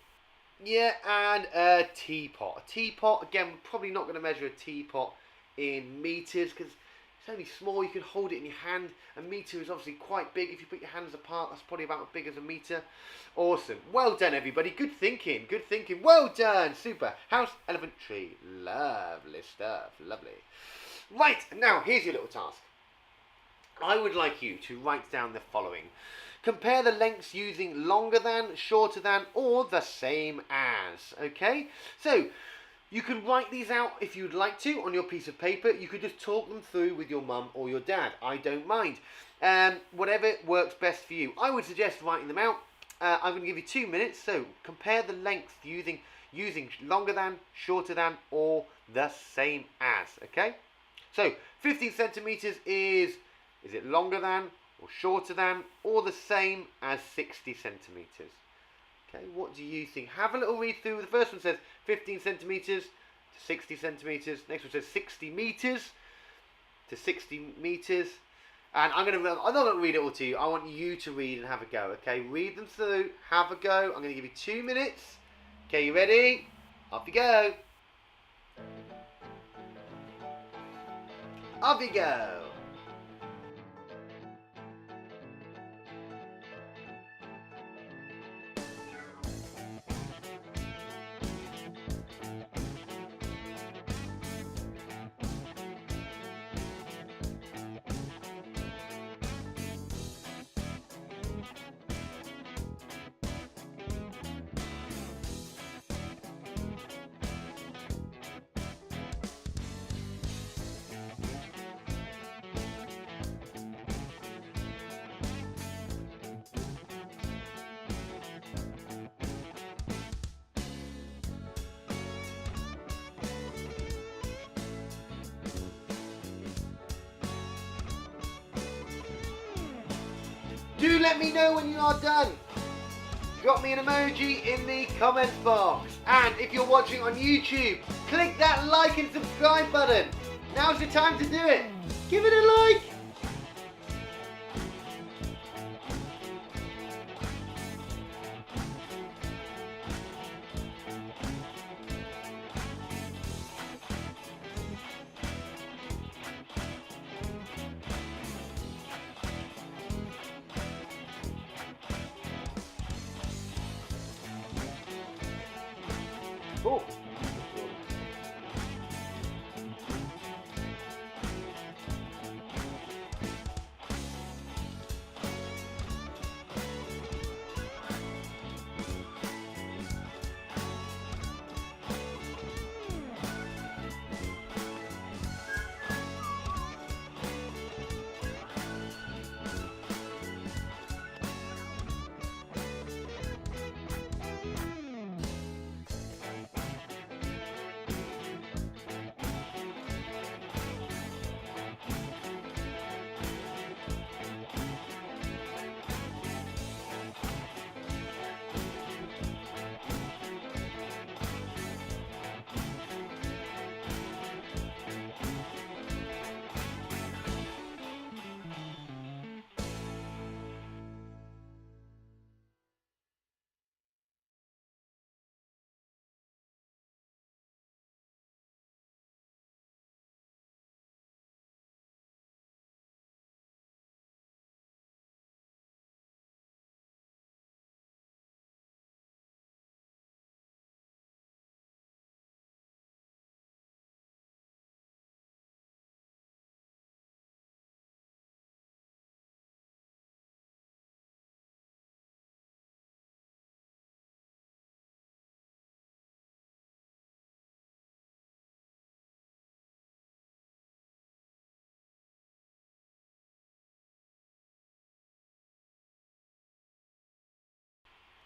[SPEAKER 1] Yeah, and a teapot. A teapot, again, we're probably not going to measure a teapot in metres because it's only small. You can hold it in your hand. A metre is obviously quite big. If you put your hands apart, that's probably about as big as a metre. Awesome. Well done, everybody. Good thinking. Good thinking. Well done. Super. House, elephant, tree. Lovely stuff. Lovely. Right, now, here's your little task. I would like you to write down the following. Compare the lengths using longer than, shorter than, or the same as. Okay? So, you can write these out if you'd like to on your piece of paper. You could just talk them through with your mum or your dad. I don't mind. Whatever works best for you. I would suggest writing them out. I'm going to give you 2 minutes. So, compare the lengths using longer than, shorter than, or the same as. Okay? So, 15 centimetres is it longer than, or shorter than, or the same as 60 centimetres? Okay, what do you think? Have a little read through. The first one says 15 centimetres to 60 centimetres. Next one says 60 metres to 60 metres. And I'm not going to read it all to you. I want you to read and have a go. Okay, read them through. Have a go. I'm going to give you 2 minutes. Okay, you ready? Off you go. Off you go. Do let me know when you are done. Drop me an emoji in the comments box. And if you're watching on YouTube, click that like and subscribe button. Now's the time to do it. Give it a like. Oh.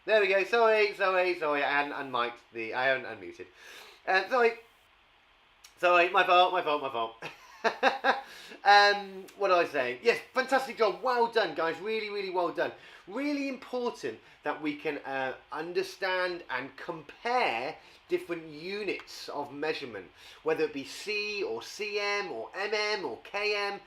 [SPEAKER 1] There we go. Sorry. I hadn't unmiked I haven't unmuted. Sorry. My fault. What do I say? Yes, fantastic job. Well done, guys. Really, really well done. Really important that we can understand and compare different units of measurement, whether it be C or CM or MM or KM.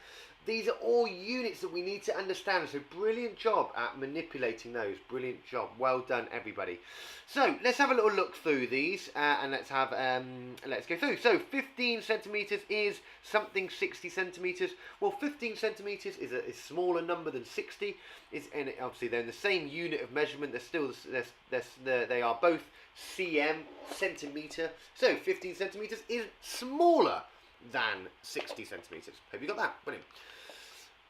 [SPEAKER 1] These are all units that we need to understand. So brilliant job at manipulating those. Brilliant job. Well done, everybody. So let's have a little look through these and let's go through. So 15 centimeters is something 60 centimeters. Well, 15 centimeters is a smaller number than 60. And obviously they're in the same unit of measurement. They are both cm, centimeter. So 15 centimeters is smaller than 60 centimeters. Hope you got that. Brilliant.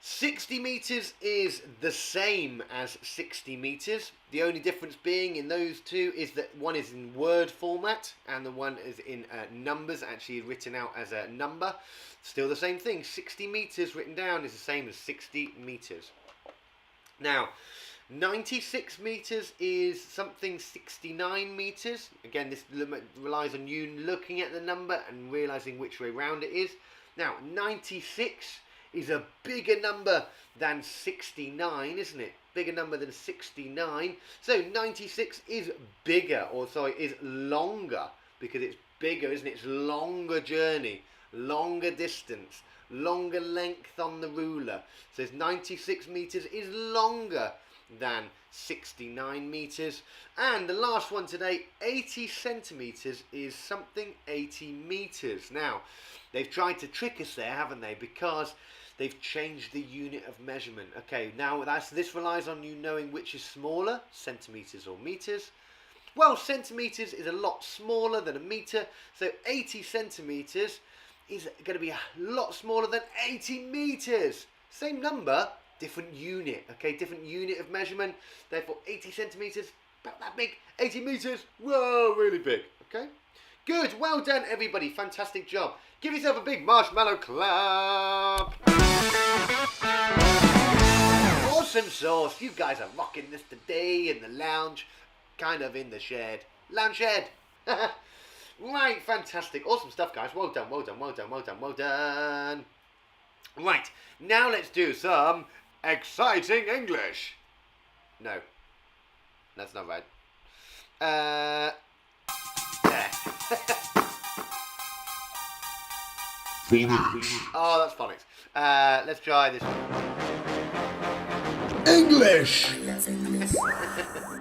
[SPEAKER 1] 60 meters is the same as 60 meters. The only difference being in those two is that one is in word format and the one is in numbers, actually written out as a number. Still the same thing. 60 meters written down is the same as 60 meters. Now, 96 meters is something 69 meters. Again, this relies on you looking at the number and realizing which way round it is. Now, 96 is a bigger number than 69, isn't it? Bigger number than 69. So 96 is bigger, or sorry, is longer, because it's bigger, isn't it? It's longer journey, longer distance, longer length on the ruler. So 96 meters is longer than 69 meters. And the last one today, 80 centimeters is something 80 meters. Now, they've tried to trick us there, haven't they? Because they've changed the unit of measurement. Okay, now this relies on you knowing which is smaller, centimeters or meters. Well, centimeters is a lot smaller than a meter, so 80 centimeters is going to be a lot smaller than 80 meters. Same number, different unit, okay, different unit of measurement. Therefore, 80 centimeters, about that big. 80 meters, whoa, really big, okay? Good, well done, everybody. Fantastic job. Give yourself a big marshmallow clap. Awesome sauce. You guys are rocking this today in the lounge, kind of in the shed. Lounge shed. Right, fantastic. Awesome stuff, guys. Well done, well done, well done, well done, well done. Right, now let's do some exciting English. No, that's not right. There.
[SPEAKER 3] Phonics.
[SPEAKER 1] Oh, that's phonics. Let's try this one.
[SPEAKER 3] English.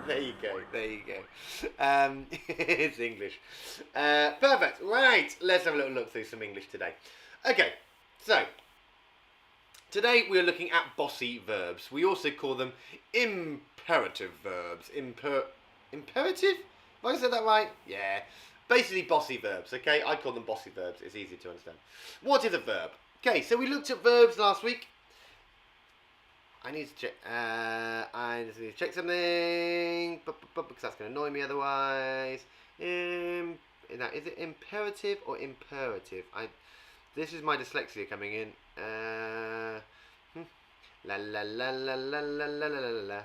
[SPEAKER 1] There you go, there you go. It's English. Perfect. Right, let's have a little look through some English today. Okay, so today we're looking at bossy verbs. We also call them imperative verbs. Imperative? Have I said that right? Yeah. Basically bossy verbs, okay? I call them bossy verbs. It's easy to understand. What is a verb? Okay, so we looked at verbs last week. I need to check. I just need to check something because that's going to annoy me otherwise. Now, is it imperative or imperative? This is my dyslexia coming in. La la la la la la la la la.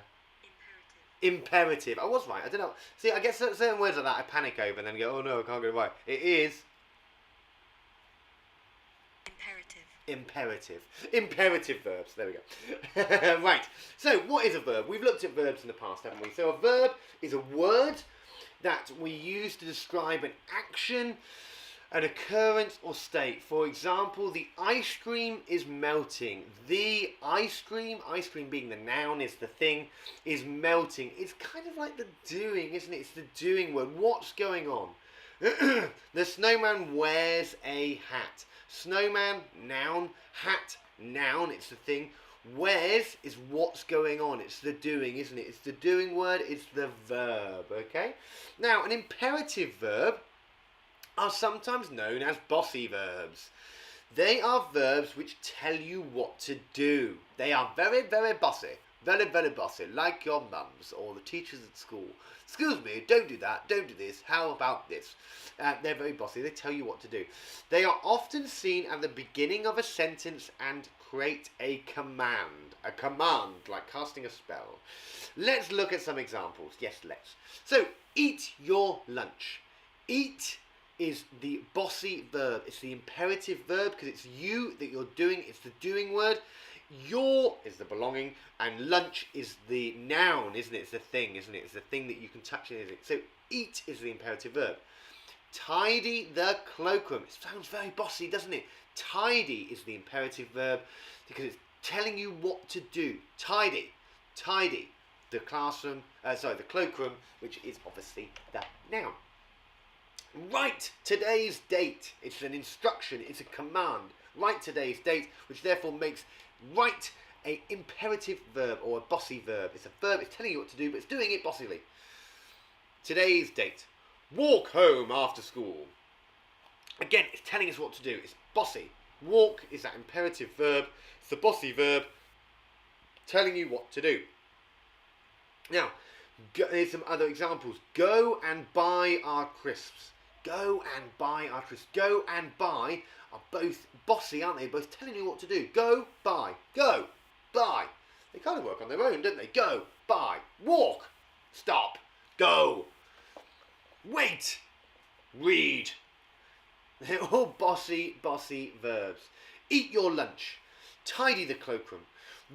[SPEAKER 1] Imperative. I was right. I don't know. See, I get certain words like that I panic over and then go, oh no, I can't get it right. It is imperative. Imperative verbs. There we go. Right. So, what is a verb? We've looked at verbs in the past, haven't we? So, a verb is a word that we use to describe an action, an occurrence or state. For example, the ice cream is melting. The ice cream being the noun, is the thing, is melting. It's kind of like the doing, isn't it? It's the doing word. What's going on? The snowman wears a hat. Snowman, noun. Hat, noun. It's the thing. Wears is what's going on. It's the doing, isn't it? It's the doing word. It's the verb, okay? Now, an imperative verb are sometimes known as bossy verbs. They are verbs which tell you what to do. They are very, very bossy. Very, very bossy, like your mums or the teachers at school. Excuse me, don't do that, don't do this, how about this? They're very bossy, they tell you what to do. They are often seen at the beginning of a sentence and create a command. A command, like casting a spell. Let's look at some examples. Yes, let's. So, eat your lunch. Eat is the bossy verb. It's the imperative verb because it's you that you're doing. It's the doing word. Your is the belonging, and lunch is the noun, isn't it? It's the thing, isn't it? It's the thing that you can touch, isn't it? So eat is the imperative verb. Tidy the cloakroom. It sounds very bossy, doesn't it? Tidy is the imperative verb because it's telling you what to do. Tidy. Tidy the classroom, the cloakroom, which is obviously the noun. Write today's date. It's an instruction, it's a command. Write today's date, which therefore makes write a imperative verb or a bossy verb. It's a verb, it's telling you what to do, but it's doing it bossily. Today's date. Walk home after school. Again, it's telling us what to do. It's bossy. Walk is that imperative verb. It's the bossy verb telling you what to do. Now, here's some other examples. Go and buy our crisps. Go and buy our crisps. Go and buy are both bossy, aren't they? Both telling you what to do. Go, buy. Go, buy. They kind of work on their own, don't they? Go, buy. Walk. Stop. Go. Wait. Read. They're all bossy verbs. Eat your lunch. Tidy the cloakroom.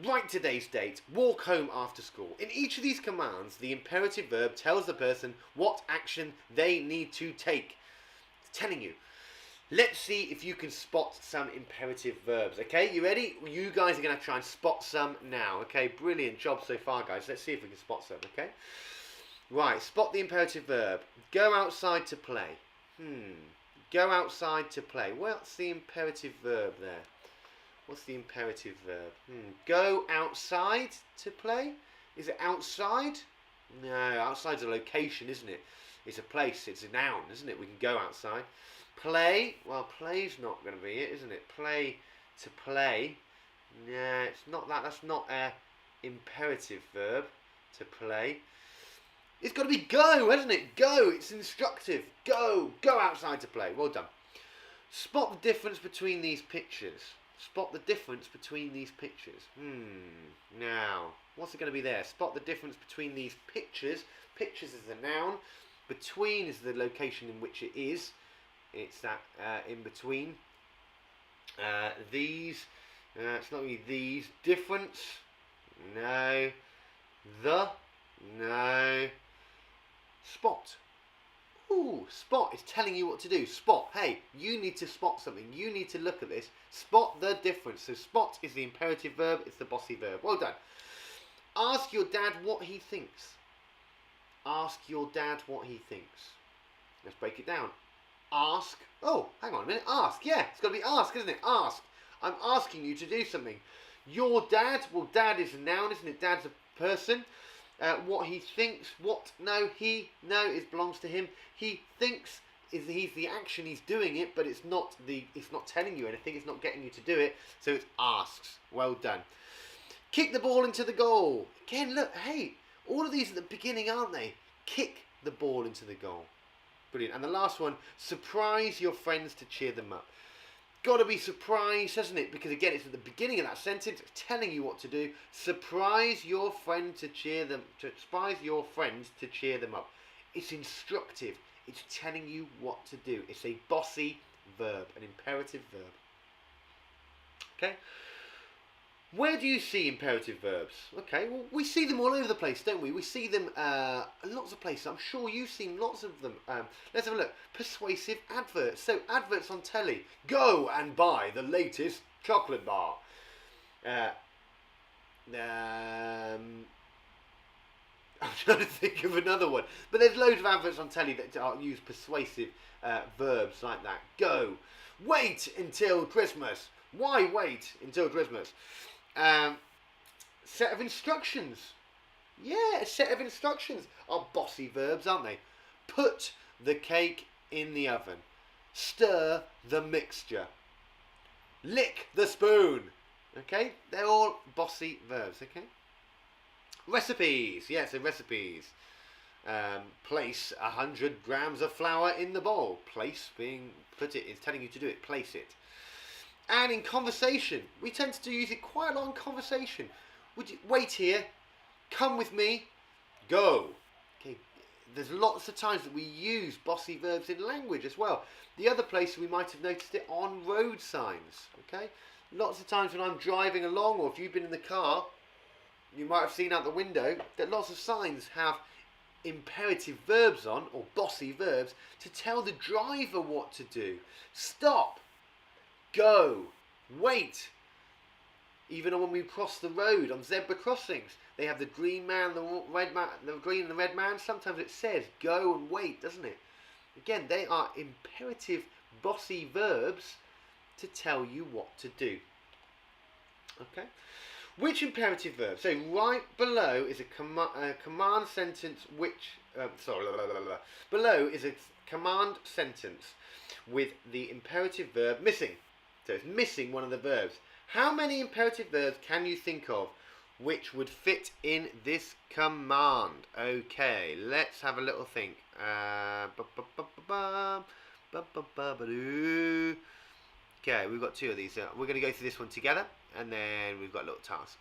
[SPEAKER 1] Write today's date. Walk home after school. In each of these commands, the imperative verb tells the person what action they need to take. It's telling you. Let's see if you can spot some imperative verbs. Okay, you ready? You guys are going to try and spot some now. Okay, brilliant job so far, guys. Let's see if we can spot some, okay? Right, spot the imperative verb. Go outside to play. Go outside to play. What's the imperative verb there? What's the imperative verb? Go outside to play? Is it outside? No, outside's a location, isn't it? It's a place, it's a noun, isn't it? We can go outside. Play, well, play's not going to be it, isn't it? Play to play. No, it's not that. That's not a imperative verb, to play. It's got to be go, hasn't it? Go, it's instructive. Go outside to play. Well done. Spot the difference between these pictures. Spot the difference between these pictures. Now, what's it going to be there? Spot the difference between these pictures. Pictures is the noun. Between is the location in which it is. It's that in between. These. It's not really these. Difference. No. The. No. Spot. Ooh, spot is telling you what to do. Spot. Hey, you need to spot something. You need to look at this. Spot the difference. So spot is the imperative verb. It's the bossy verb. Well done. Ask your dad what he thinks. Ask your dad what he thinks. Let's break it down. Ask. Oh, hang on a minute. Ask. Yeah, it's got to be ask, isn't it? Ask. I'm asking you to do something. Your dad. Well, dad is a noun, isn't it? Dad's a person. What he thinks. What? No, he. No, it belongs to him. He thinks is he's the action. He's doing it, but it's not the. It's not telling you anything. It's not getting you to do it. So it's asks. Well done. Kick the ball into the goal. Again, look. Hey, all of these at the beginning, aren't they? Kick the ball into the goal. Brilliant. And the last one, surprise your friends to cheer them up. Got to be surprised, hasn't it? Because again, it's at the beginning of that sentence. It's telling you what to do. Surprise your friend to cheer them. Surprise your friends to cheer them up. It's instructive. It's telling you what to do. It's a bossy verb, an imperative verb. Okay. Where do you see imperative verbs? Okay, well, we see them all over the place, don't we? We see them lots of places. I'm sure you've seen lots of them. Let's have a look. Persuasive adverts. So, adverts on telly. Go and buy the latest chocolate bar. I'm trying to think of another one. But there's loads of adverts on telly that use persuasive verbs like that. Go. Wait until Christmas. Why wait until Christmas? Set of instructions. Yeah, a set of instructions are bossy verbs, aren't they? Put the cake in the oven. Stir the mixture. Lick the spoon. Okay, they're all bossy verbs, okay? Recipes. Yeah, so recipes. Place 100 grams of flour in the bowl. Place being put it, it's telling you to do it. Place it. And in conversation, we tend to use it quite a lot in conversation. Would you wait here? Come with me. Go. Okay, there's lots of times that we use bossy verbs in language as well. The other place we might have noticed it on road signs. Okay, lots of times when I'm driving along, or if you've been in the car, you might have seen out the window that lots of signs have imperative verbs on, or bossy verbs, to tell the driver what to do. Stop, go, wait. Even when we cross the road on zebra crossings, they have the green man, the red man, the green and the red man. Sometimes it says go and wait, doesn't it? Again, they are imperative bossy verbs to tell you what to do. Okay. Which imperative verb? So right below is a command sentence which, below is a command sentence with the imperative verb missing. So it's missing one of the verbs. How many imperative verbs can you think of which would fit in this command? Okay, let's have a little think. Okay, we've got two of these. We're going to go through this one together, and then we've got a little task.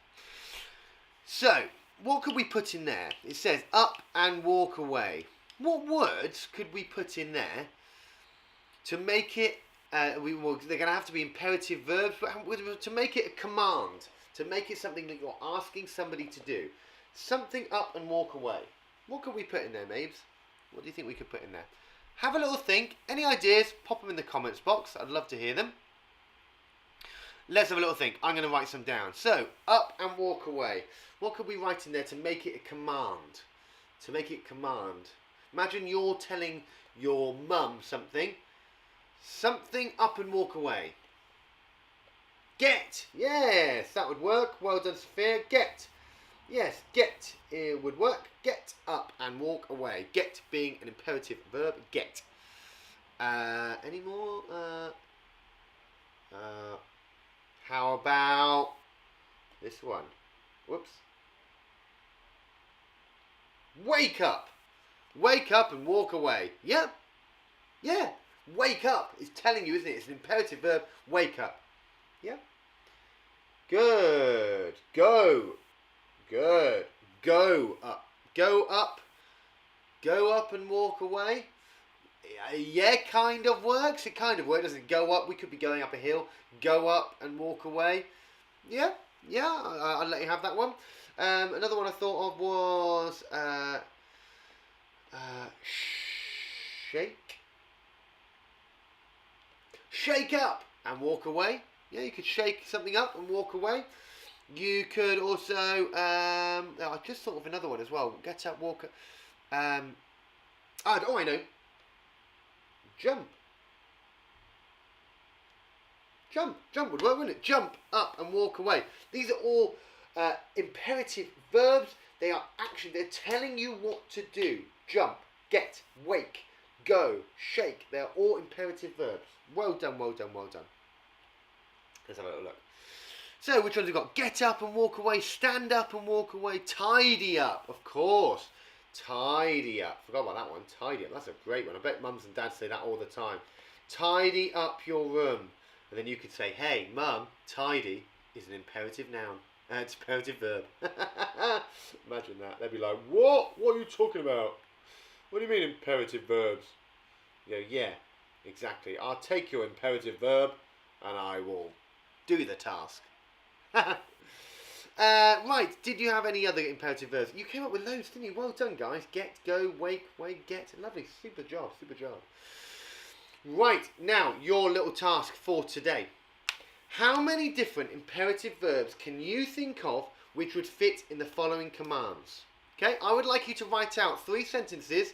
[SPEAKER 1] So, what could we put in there? It says up and walk away. What words could we put in there to make it, they're going to have to be imperative verbs, but to make it a command, to make it something that you're asking somebody to do. Something up and walk away. What could we put in there, Mabes? What do you think we could put in there? Have a little think. Any ideas? Pop them in the comments box. I'd love to hear them. Let's have a little think. I'm going to write some down. So, up and walk away. What could we write in there to make it a command? To make it a command. Imagine you're telling your mum something. Something up and walk away. Get. Yes, that would work. Well done, Sophia. Get. Yes, get would work. Get up and walk away. Get being an imperative verb. Get. Any more? How about this one? Whoops. Wake up. Wake up and walk away. Yeah. Yeah. Wake up is telling you, isn't it? It's an imperative verb. Wake up. Yeah. Good. Go. Good. Go up. Go up. Go up and walk away. Yeah, kind of works. It kind of works, doesn't it? Go up. We could be going up a hill. Go up and walk away. Yeah. Yeah. I'll let you have that one. Another one I thought of was shake. Shake up and walk away. Yeah, you could shake something up and walk away. You could also, I just thought of another one as well. Get up, walk up. I know. Jump. Jump would work, wouldn't it? Jump up and walk away. These are all imperative verbs. They are action. They're telling you what to do. Jump, get, wake, go, shake. They're all imperative verbs. Well done, well done, well done. Let's have a little look. So, which ones have we got? Get up and walk away, stand up and walk away, tidy up, of course. Tidy up. Forgot about that one. Tidy up. That's a great one. I bet mums and dads say that all the time. Tidy up your room. And then you could say, hey, mum, tidy is an imperative noun. It's an imperative verb. Imagine that. They'd be like, what? What are you talking about? What do you mean imperative verbs? You go, yeah, exactly. I'll take your imperative verb and I will do the task. Right, did you have any other imperative verbs? You came up with loads, didn't you? Well done, guys. Get, go, wake, get. Lovely. Super job, super job. Right, now, your little task for today. How many different imperative verbs can you think of which would fit in the following commands? Okay, I would like you to write out 3 sentences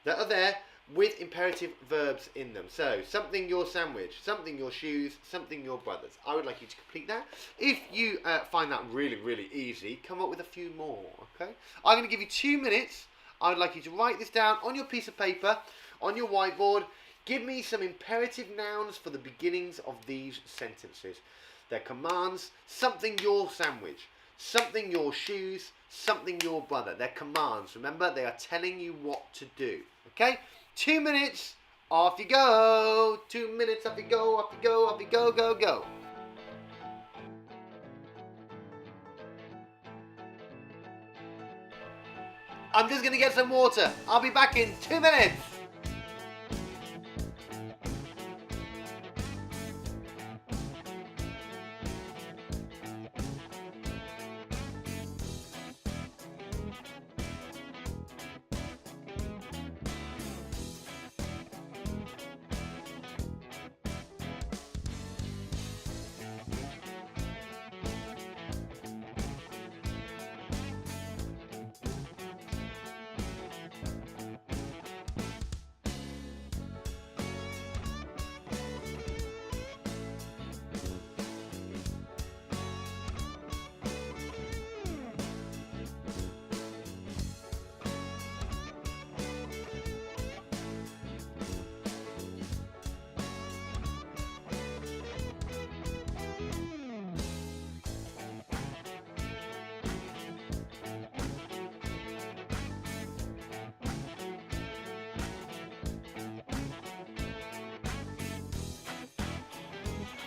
[SPEAKER 1] that are there with imperative verbs in them. So, something your sandwich, something your shoes, something your brothers. I would like you to complete that. If you find that really, really easy, come up with a few more, okay? I'm going to give you 2 minutes. I would like you to write this down on your piece of paper, on your whiteboard. Give me some imperative nouns for the beginnings of these sentences. They're commands, something your sandwich, something your shoes, something your brother. They're commands. Remember, they are telling you what to do, okay? 2 minutes, off you go. 2 minutes, off you go, off you go, off you go, go, go. I'm just going to get some water. I'll be back in 2 minutes.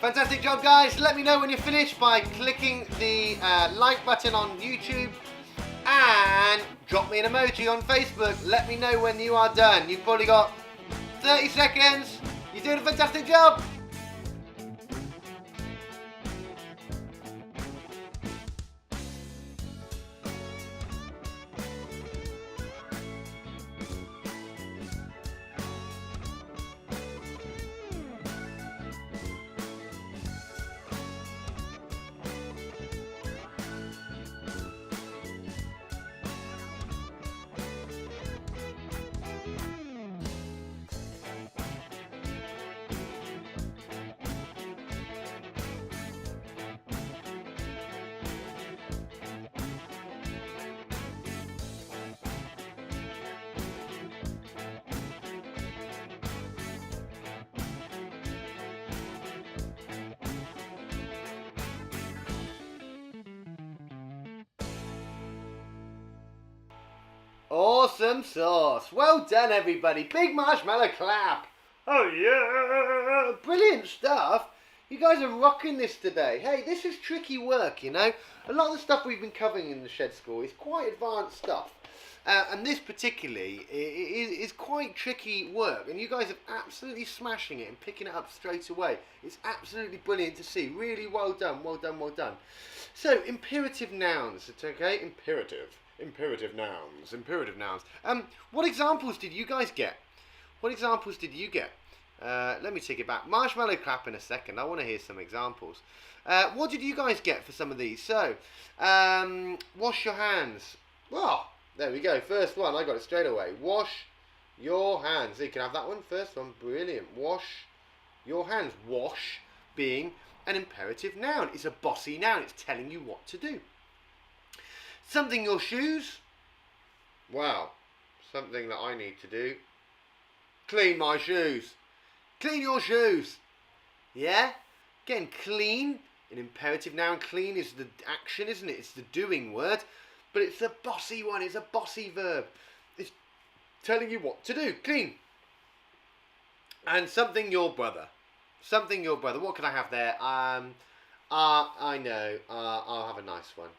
[SPEAKER 1] Fantastic job, guys. Let me know when you're finished by clicking the like button on YouTube and drop me an emoji on Facebook. Let me know when you are done. You've probably got 30 seconds. You're doing a fantastic job. Awesome sauce. Well done, everybody. Big marshmallow clap. Oh, yeah. Brilliant stuff. You guys are rocking this today. Hey, this is tricky work, you know. A lot of the stuff we've been covering in the Shed School is quite advanced stuff. And this particularly is quite tricky work. And you guys are absolutely smashing it and picking it up straight away. It's absolutely brilliant to see. Really well done, well done, well done. So, imperative nouns. It's okay? Imperative nouns. What examples did you guys get? What examples did you get? Let me take it back. Marshmallow clap in a second. I want to hear some examples. What did you guys get for some of these? So, wash your hands. Well, there we go. First one, I got it straight away. Wash your hands. So you can have that one. First one, brilliant. Wash your hands. Wash being an imperative noun. It's a bossy noun. It's telling you what to do. Something your shoes. Wow, something that I need to do. Clean my shoes. Clean your shoes. Yeah? Again, clean, an imperative noun. Clean is the action, isn't it? It's the doing word. But it's a bossy one. It's a bossy verb. It's telling you what to do. Clean. And something your brother. Something your brother. What can I have there? I know. I'll have a nice one.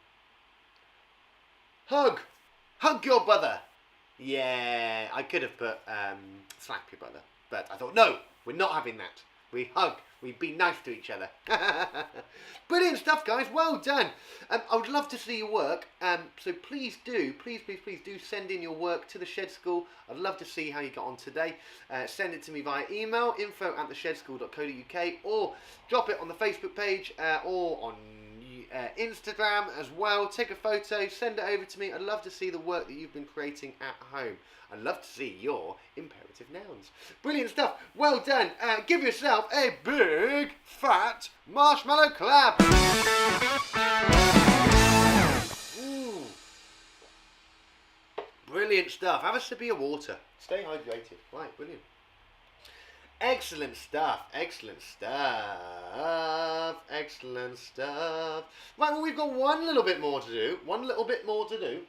[SPEAKER 1] Hug. Hug your brother. Yeah, I could have put slap your brother. But I thought, no, we're not having that. We hug. We be nice to each other. Brilliant stuff, guys. Well done. I would love to see your work. So please do send in your work to the Shed School. I'd love to see how you got on today. Send it to me via email, info@theshedschool.co.uk, or drop it on the Facebook page or on Instagram as well. Take a photo, send it over to me. I'd love to see the work that you've been creating at home. I'd love to see your imperative nouns. Brilliant stuff. Well done. Give yourself a big fat marshmallow clap. Ooh. Brilliant stuff. Have a sip of your water. Stay hydrated. Right, brilliant. Excellent stuff, excellent stuff, excellent stuff. Right, well, we've got one little bit more to do. One little bit more to do.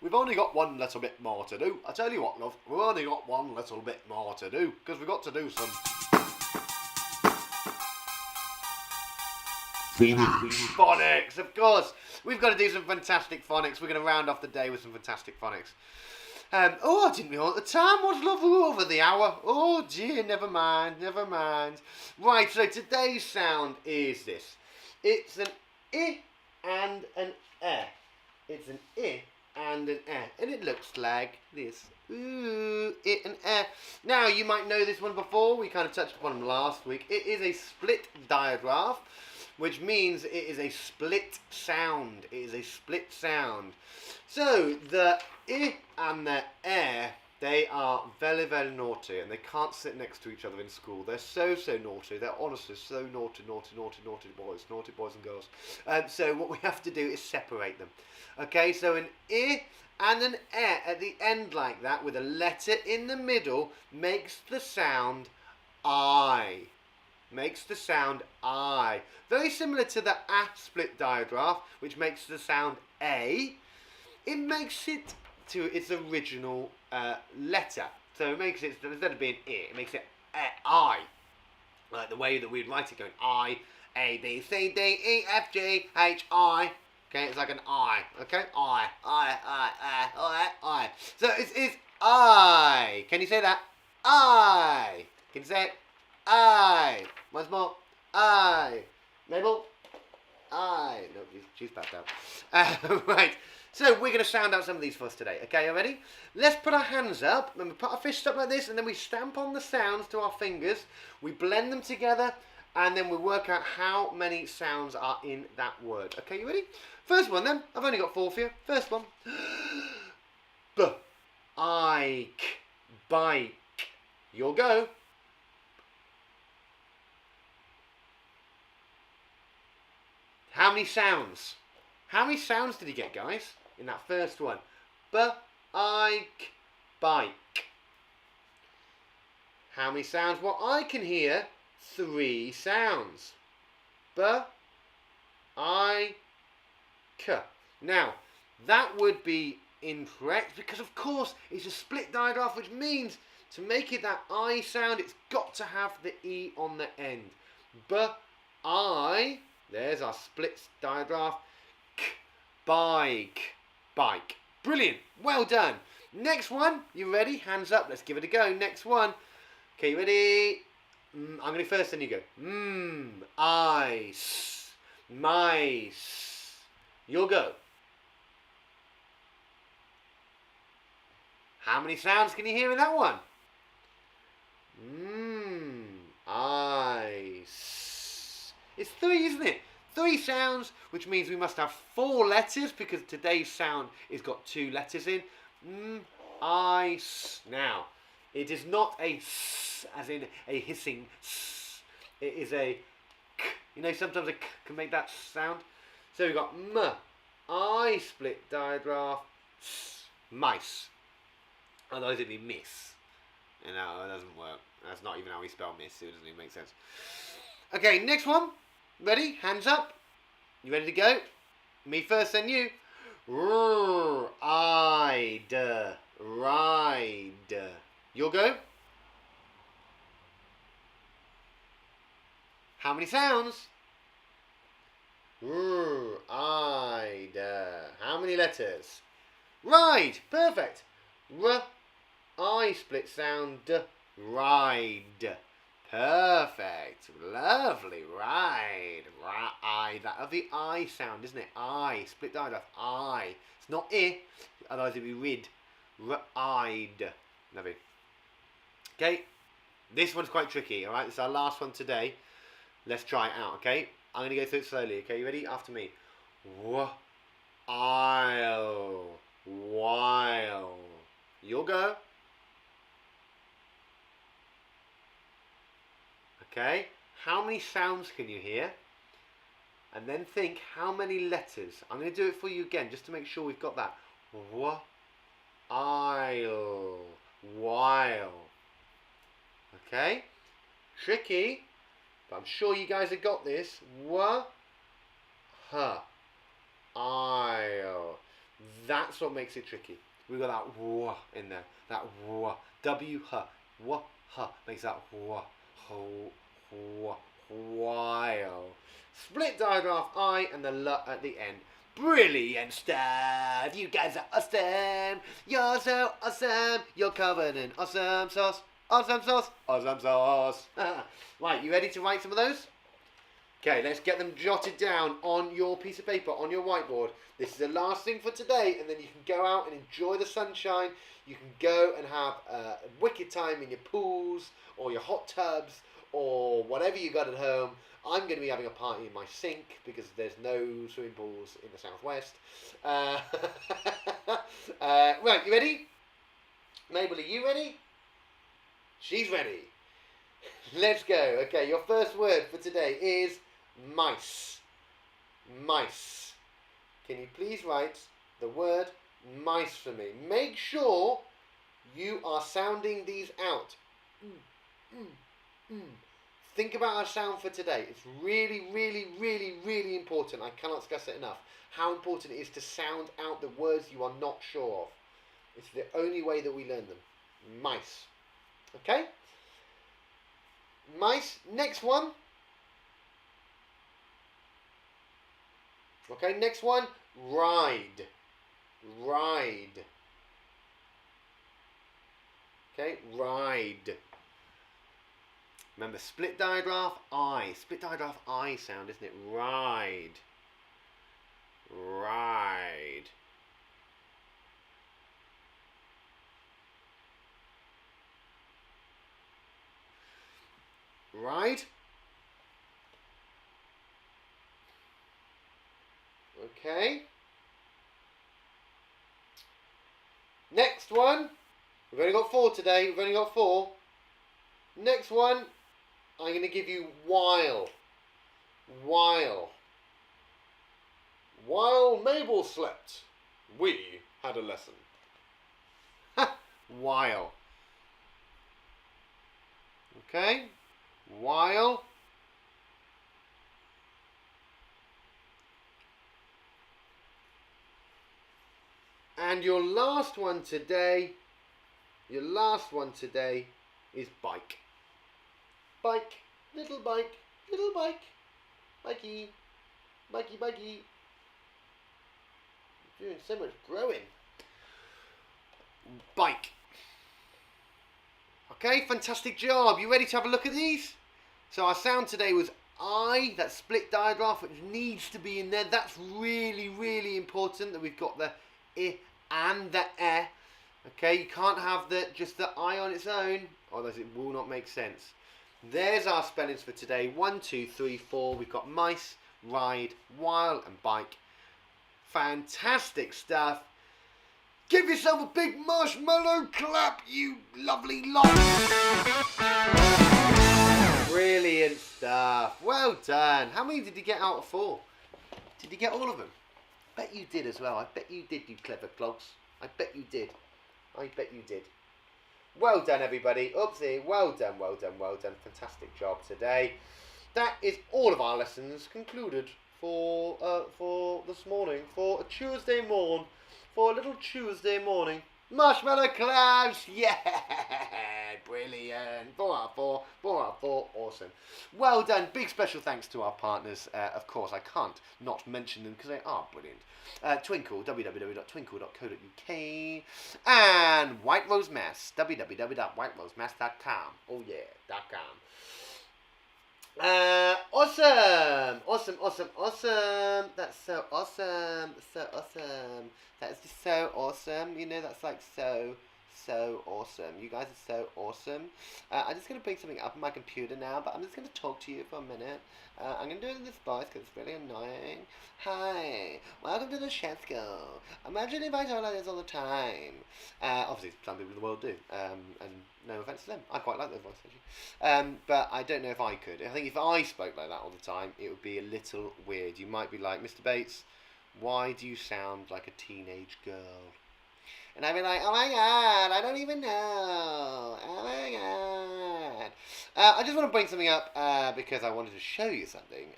[SPEAKER 1] We've only got one little bit more to do. I tell you what, love, we've only got one little bit more to do, because we've got to do some
[SPEAKER 3] Phonics.
[SPEAKER 1] Phonics, of course. We've got to do some fantastic phonics. We're going to round off the day with some fantastic phonics. I didn't realise the time was over the hour. Oh dear, never mind. Right, so today's sound is this. It's an I and an E. It's an I and an E. And it looks like this. Ooh, I and E. Now, you might know this one before. We kind of touched upon them last week. It is a split digraph, which means it is a split sound. It is a split sound. So, the I and the E, they are very, very naughty, and they can't sit next to each other in school. They're so, so naughty. They're honestly so naughty boys and girls. So what we have to do is separate them. Okay, so an I and an E at the end like that, with a letter in the middle, makes the sound I. Makes the sound I. Very similar to the A split digraph, which makes the sound A. It makes it to its original letter. So it makes it, instead of being I, it makes it I. Like the way that we'd write it, going I, A, B, C, D, E, F, G, H, I. Okay, it's like an I. Okay, I. So it's I. Can you say that? I. Can you say it? I. Once more. I. Mabel? I. No, she's back down. Right. So we're going to sound out some of these for us today. Okay, you ready? Let's put our hands up, and we put our fists up like this, and then we stamp on the sounds to our fingers. We blend them together, and then we work out how many sounds are in that word. Okay, you ready? First one then. I've only got 4 for you. First one. B-I-K. Bike. You'll go. How many sounds? How many sounds did you get, guys, in that first one? B-I-K. Bike. How many sounds? Well, I can hear 3 sounds. B-I-K. Now, that would be incorrect because, of course, it's a split digraph, which means to make it that I sound, it's got to have the E on the end. B-I, there's our split digraph. K, bike. Bike. Brilliant. Well done. Next one. You ready? Hands up. Let's give it a go. Next one. Okay, you ready? I'm going to first, then you go. Ice. Mice. You'll go. How many sounds can you hear in that one? Ice. It's 3, isn't it? 3 sounds, which means we must have 4 letters because today's sound has got 2 letters in. Ice. Now, it is not a s, as in a hissing s. It is a k. You know, sometimes a k can make that sound. So we've got m, I split digraph, s, mice. Otherwise it'd be miss. You know, that doesn't work. That's not even how we spell miss, so it doesn't even make sense. Okay, next one. Ready? Hands up. You ready to go? Me first, then you. Ride. Ride. You'll go. How many sounds? Ride. How many letters? Ride. Perfect. I split sound. Ride. Perfect. Lovely. Ride. Ride. That of the I sound, isn't it? I. Split digraph. I. It's not I. Otherwise it'd be rid. Ride. Lovely. Okay. This one's quite tricky, alright? This is our last one today. Let's try it out, okay? I'm going to go through it slowly, okay? You ready? After me. While. While. You'll go. Okay, how many sounds can you hear? And then think how many letters. I'm going to do it for you again just to make sure we've got that. While. While. Okay, tricky, but I'm sure you guys have got this. I'll. That's what makes it tricky. We've got that w in there. That w. W-h. W-h. Makes that w. while. Split diagraph I and the L at the end. Brilliant stuff. You guys are awesome. You're so awesome. You're covered in awesome sauce. Awesome sauce. Awesome sauce. Right, you ready to write some of those? Okay, let's get them jotted down on your piece of paper, on your whiteboard. This is the last thing for today, and then you can go out and enjoy the sunshine. You can go and have a wicked time in your pools or your hot tubs or whatever you got at home. I'm going to be having a party in my sink because there's no swimming pools in the southwest. Right, you ready? Mabel, are you ready? She's ready. Let's go. Okay, your first word for today is mice. Mice. Can you please write the word mice for me? Make sure you are sounding these out. Think about our sound for today. It's really, really, really, really important. I cannot stress it enough. How important it is to sound out the words you are not sure of. It's the only way that we learn them. Mice. Okay? Mice. Next one. Okay, next one. Ride. Ride. Okay, ride. Remember, split diagraph I. Split diagraph I sound, isn't it? Ride. Ride. Ride. Okay. Next one. We've only got 4 today. We've only got 4. Next one. I'm going to give you while. While.
[SPEAKER 2] While Mabel slept, we had a lesson.
[SPEAKER 1] While. Okay. While. And your last one today is bike. Bike, little bike, bikey, bikey. You're doing so much growing. Bike. Okay, fantastic job. You ready to have a look at these? So our sound today was I, that split diagraph, which needs to be in there. That's really, really important that we've got the I and the E. Okay, you can't have just the I on its own, otherwise it will not make sense. There's our spellings for today. 1, 2, 3, 4. We've got mice, ride, while, and bike. Fantastic stuff. Give yourself a big marshmallow clap, you lovely lot. Brilliant stuff. Well done. How many did you get out of 4? Did you get all of them? I bet you did as well. I bet you did, you clever clogs. I bet you did. I bet you did. Well done, everybody. Oopsie. Well done, well done, well done. Fantastic job today. That is all of our lessons concluded for this morning, for a Tuesday morn, for a little Tuesday morning. Marshmallow clouds, yeah, brilliant. 4 out of 4, 4 out of 4, awesome. Well done. Big special thanks to our partners. Of course, I can't not mention them because they are brilliant. Twinkle, www.twinkle.co.uk, and Whiterose Maths, www.whiterosemaths.com. Oh yeah, .com. Awesome. That's so awesome. That's just so awesome. You know, that's like so awesome. You guys are so awesome. I'm just going to bring something up on my computer now, but I'm just going to talk to you for a minute. I'm going to do it in this voice because it's really annoying. Hi, welcome to the Shed School. Imagine if I talk like this all the time. Obviously, some people in the world do, and no offence to them. I quite like their voice, actually. But I don't know if I could. I think if I spoke like that all the time, it would be a little weird. You might be like, Mr. Bates, why do you sound like a teenage girl? And I'd be like, oh my god, I don't even know. Oh my god. I just want to bring something up because I wanted to show you something.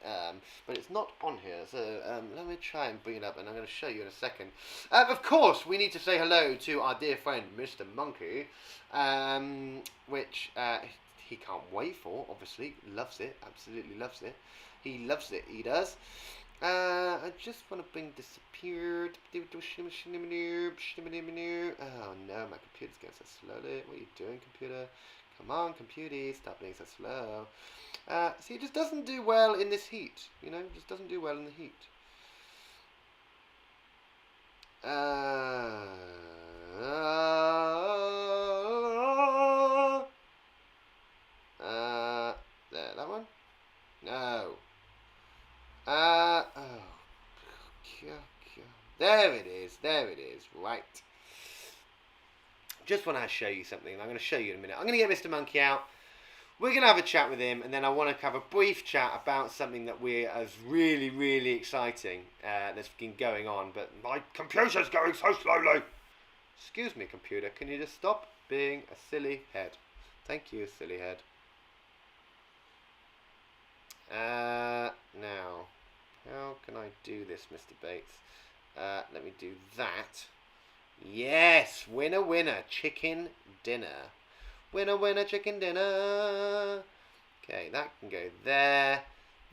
[SPEAKER 1] But it's not on here. So let me try and bring it up and I'm going to show you in a second. Of course, we need to say hello to our dear friend, Mr. Monkey. Which he can't wait for, obviously. Loves it, absolutely loves it. He loves it, he does. I just want to bring disappeared. Oh no, my computer's going so slowly. What are you doing, computer? Come on, computer, stop being so slow. See, it just doesn't do well in this heat. You know, it just doesn't do well in the heat. There, that one? No. Oh. There it is, right. Just want to show you something. I'm going to show you in a minute. I'm going to get Mr. Monkey out. We're going to have a chat with him, and then I want to have a brief chat about something that is really, really exciting that's been going on, but my computer's going so slowly. Excuse me, computer, can you just stop being a silly head? Thank you, silly head. Now, how can I do this, Mr. Bates? Let me do that. Yes, winner, winner, chicken dinner. Winner, winner, chicken dinner. Okay, that can go there.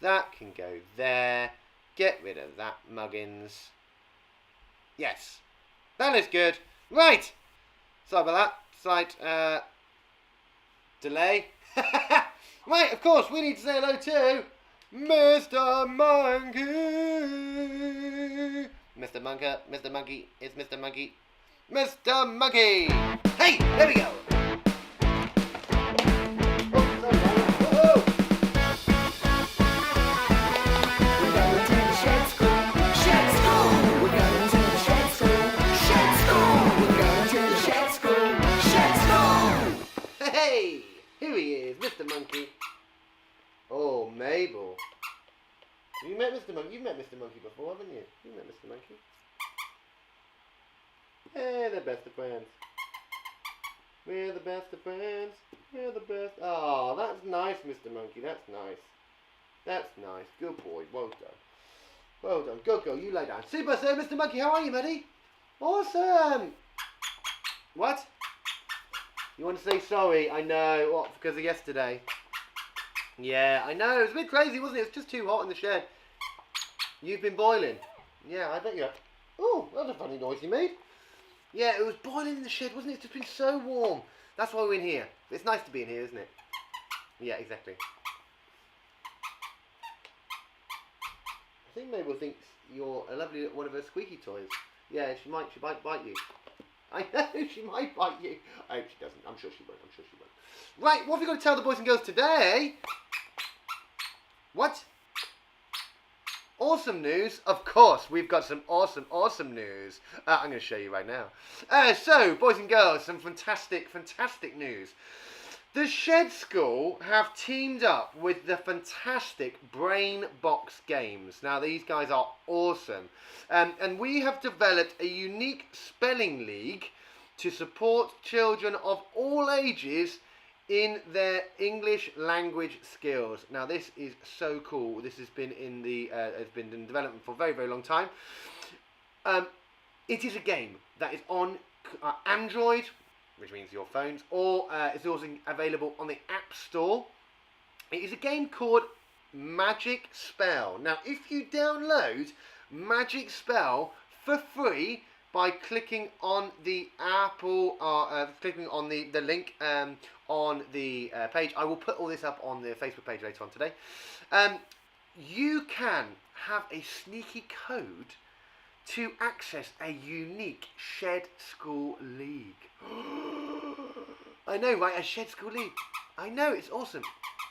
[SPEAKER 1] That can go there. Get rid of that, muggins. Yes, that looks good. Right. Sorry about that. Slight delay. Right, of course, we need to say hello to Mr. Monkey. Mr. Monkey, Mr. Monkey, it's Mr. Monkey. Mr. Monkey! Hey, there we go! Hey! Here he is, Mr. Monkey. Oh, Mabel. You met Mr. Monkey? You've met Mr. Monkey before, haven't you? You met Mr. Monkey. We're the best of friends. We're the best of friends. We're the best. Oh, that's nice, Mr. Monkey. That's nice. That's nice. Good boy. Well done. Well done. Good girl. You lay down. Super, sir. Mr. Monkey, how are you, buddy? Awesome. What? You want to say sorry? I know. What? Because of yesterday? Yeah, I know. It was a bit crazy, wasn't it? It was just too hot in the shed. You've been boiling. Yeah, I bet you have. Oh, that's a funny noise you made. Yeah, it was boiling in the shed, wasn't it? It's just been so warm. That's why we're in here. It's nice to be in here, isn't it? Yeah, exactly. I think Mabel thinks you're a lovely one of her squeaky toys. Yeah, she might bite you. I know, she might bite you. I hope she doesn't. I'm sure she won't. Right, what have we got to tell the boys and girls today? What? Awesome news. Of course, we've got some awesome news. I'm going to show you right now. So, boys and girls, some fantastic news. The Shed School have teamed up with the fantastic Brain Box Games. Now, these guys are awesome. And we have developed a unique spelling league to support children of all ages in their English language skills. Now, this is so cool. This has been in development for a very, very long time. It is a game that is on Android, which means your phones, or it's also available on the App Store. It is a game called Magic Spell. Now, if you download Magic Spell for free by clicking on the clicking on the link on the page, I will put all this up on the Facebook page later on today. You can have a sneaky code to access a unique Shed School League. I know, right? A Shed School League. I know, it's awesome.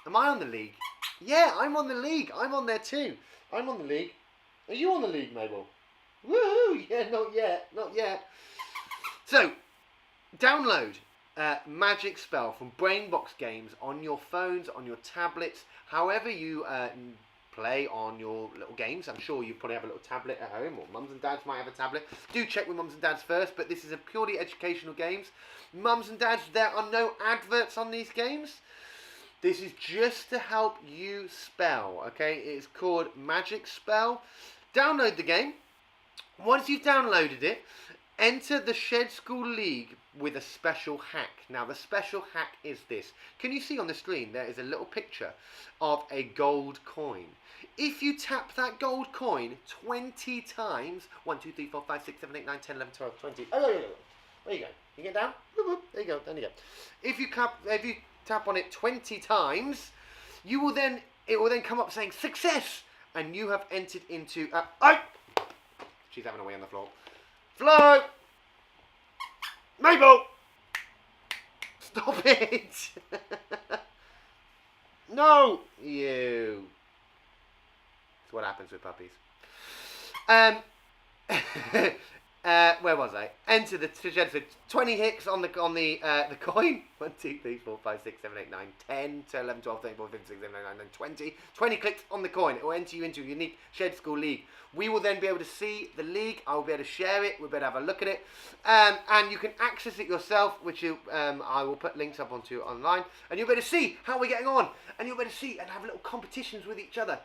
[SPEAKER 1] Am I on the league? Yeah, I'm on the league. I'm on there too. I'm on the league. Are you on the league, Mabel? Woohoo! Yeah, not yet. So, download Magic Spell from Brainbox Games on your phones, on your tablets, however you play on your little games. I'm sure you probably have a little tablet at home, or mums and dads might have a tablet. Do check with mums and dads first, but this is a purely educational games. Mums and dads, there are no adverts on these games. This is just to help you spell, okay? It's called Magic Spell. Download the game. Once you've downloaded it, Enter the Shed School League with a special hack. Now, the special hack is this. Can you see on the screen there is a little picture of a gold coin? If you tap that gold coin 20 times, 1, 2, 3, 4, 5, 6, 7, 8, 9, 10, 11, 12, 20. Oh, there you go. You get down? There you go. There you go. If you tap on it 20 times, it will then come up saying success, and you have entered into. She's having a wee on the floor. Flo! Mabel! Stop it! No! You. That's what happens with puppies. Where was I? Enter the shed. So 20 hits on the coin. 1, 2, 3, 4, 5, 6, 7, 8, 9, 10, 11, 12, 13, 14, 15, 16, 17, 18, 19, 20. 20 clicks on the coin. It will enter you into a unique Shed School League. We will then be able to see the league. I will be able to share it. We'll be able to have a look at it. And you can access it yourself, which I will put links up onto online. And you'll be able to see how we're getting on. And you'll be able to see and have little competitions with each other.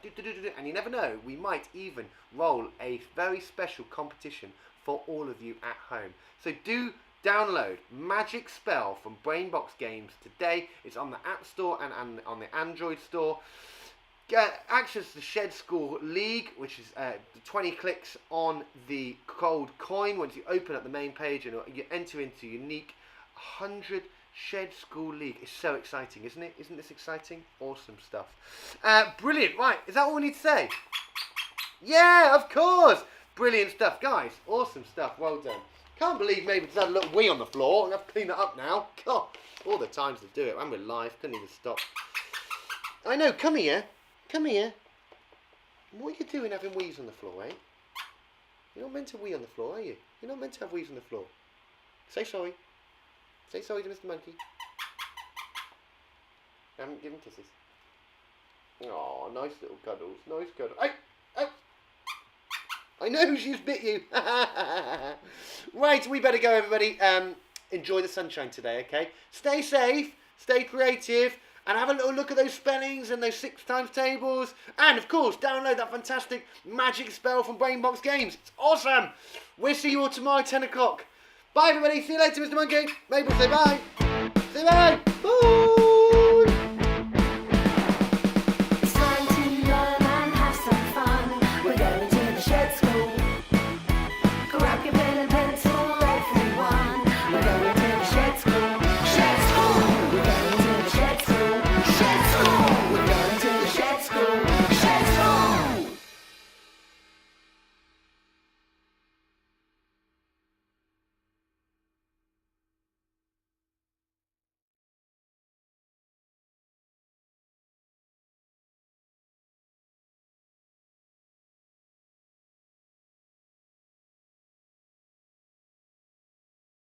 [SPEAKER 1] And you never know, we might even roll a very special competition for all of you at home. So do download Magic Spell from Brainbox Games today. It's on the App Store and on the Android Store. Access the Shed School League, which is 20 clicks on the gold coin. Once you open up the main page and you enter into unique 100 Shed School League. It's so exciting, isn't it? Isn't this exciting? Awesome stuff. Brilliant. Right, is that all we need to say? Yeah, of course. Brilliant stuff, guys. Awesome stuff. Well done. Can't believe maybe just had a little wee on the floor. I'm going to have to clean that up now. God, all the times to do it. And we're live. Couldn't even stop. I know. Come here. Come here. What are you doing having wees on the floor, eh? You're not meant to wee on the floor, are you? You're not meant to have wees on the floor. Say sorry. Say sorry to Mr. Monkey. I haven't given kisses. Oh, nice little cuddles. Nice cuddles. Hey! Oh! I know she's bit you. Right, we better go, everybody. Enjoy the sunshine today, okay? Stay safe, stay creative, and have a little look at those spellings and those 6 times tables. And, of course, download that fantastic Magic Spell from Brainbox Games. It's awesome. We'll see you all tomorrow, 10 o'clock. Bye, everybody. See you later, Mr. Monkey. Mabel, say bye. Say bye.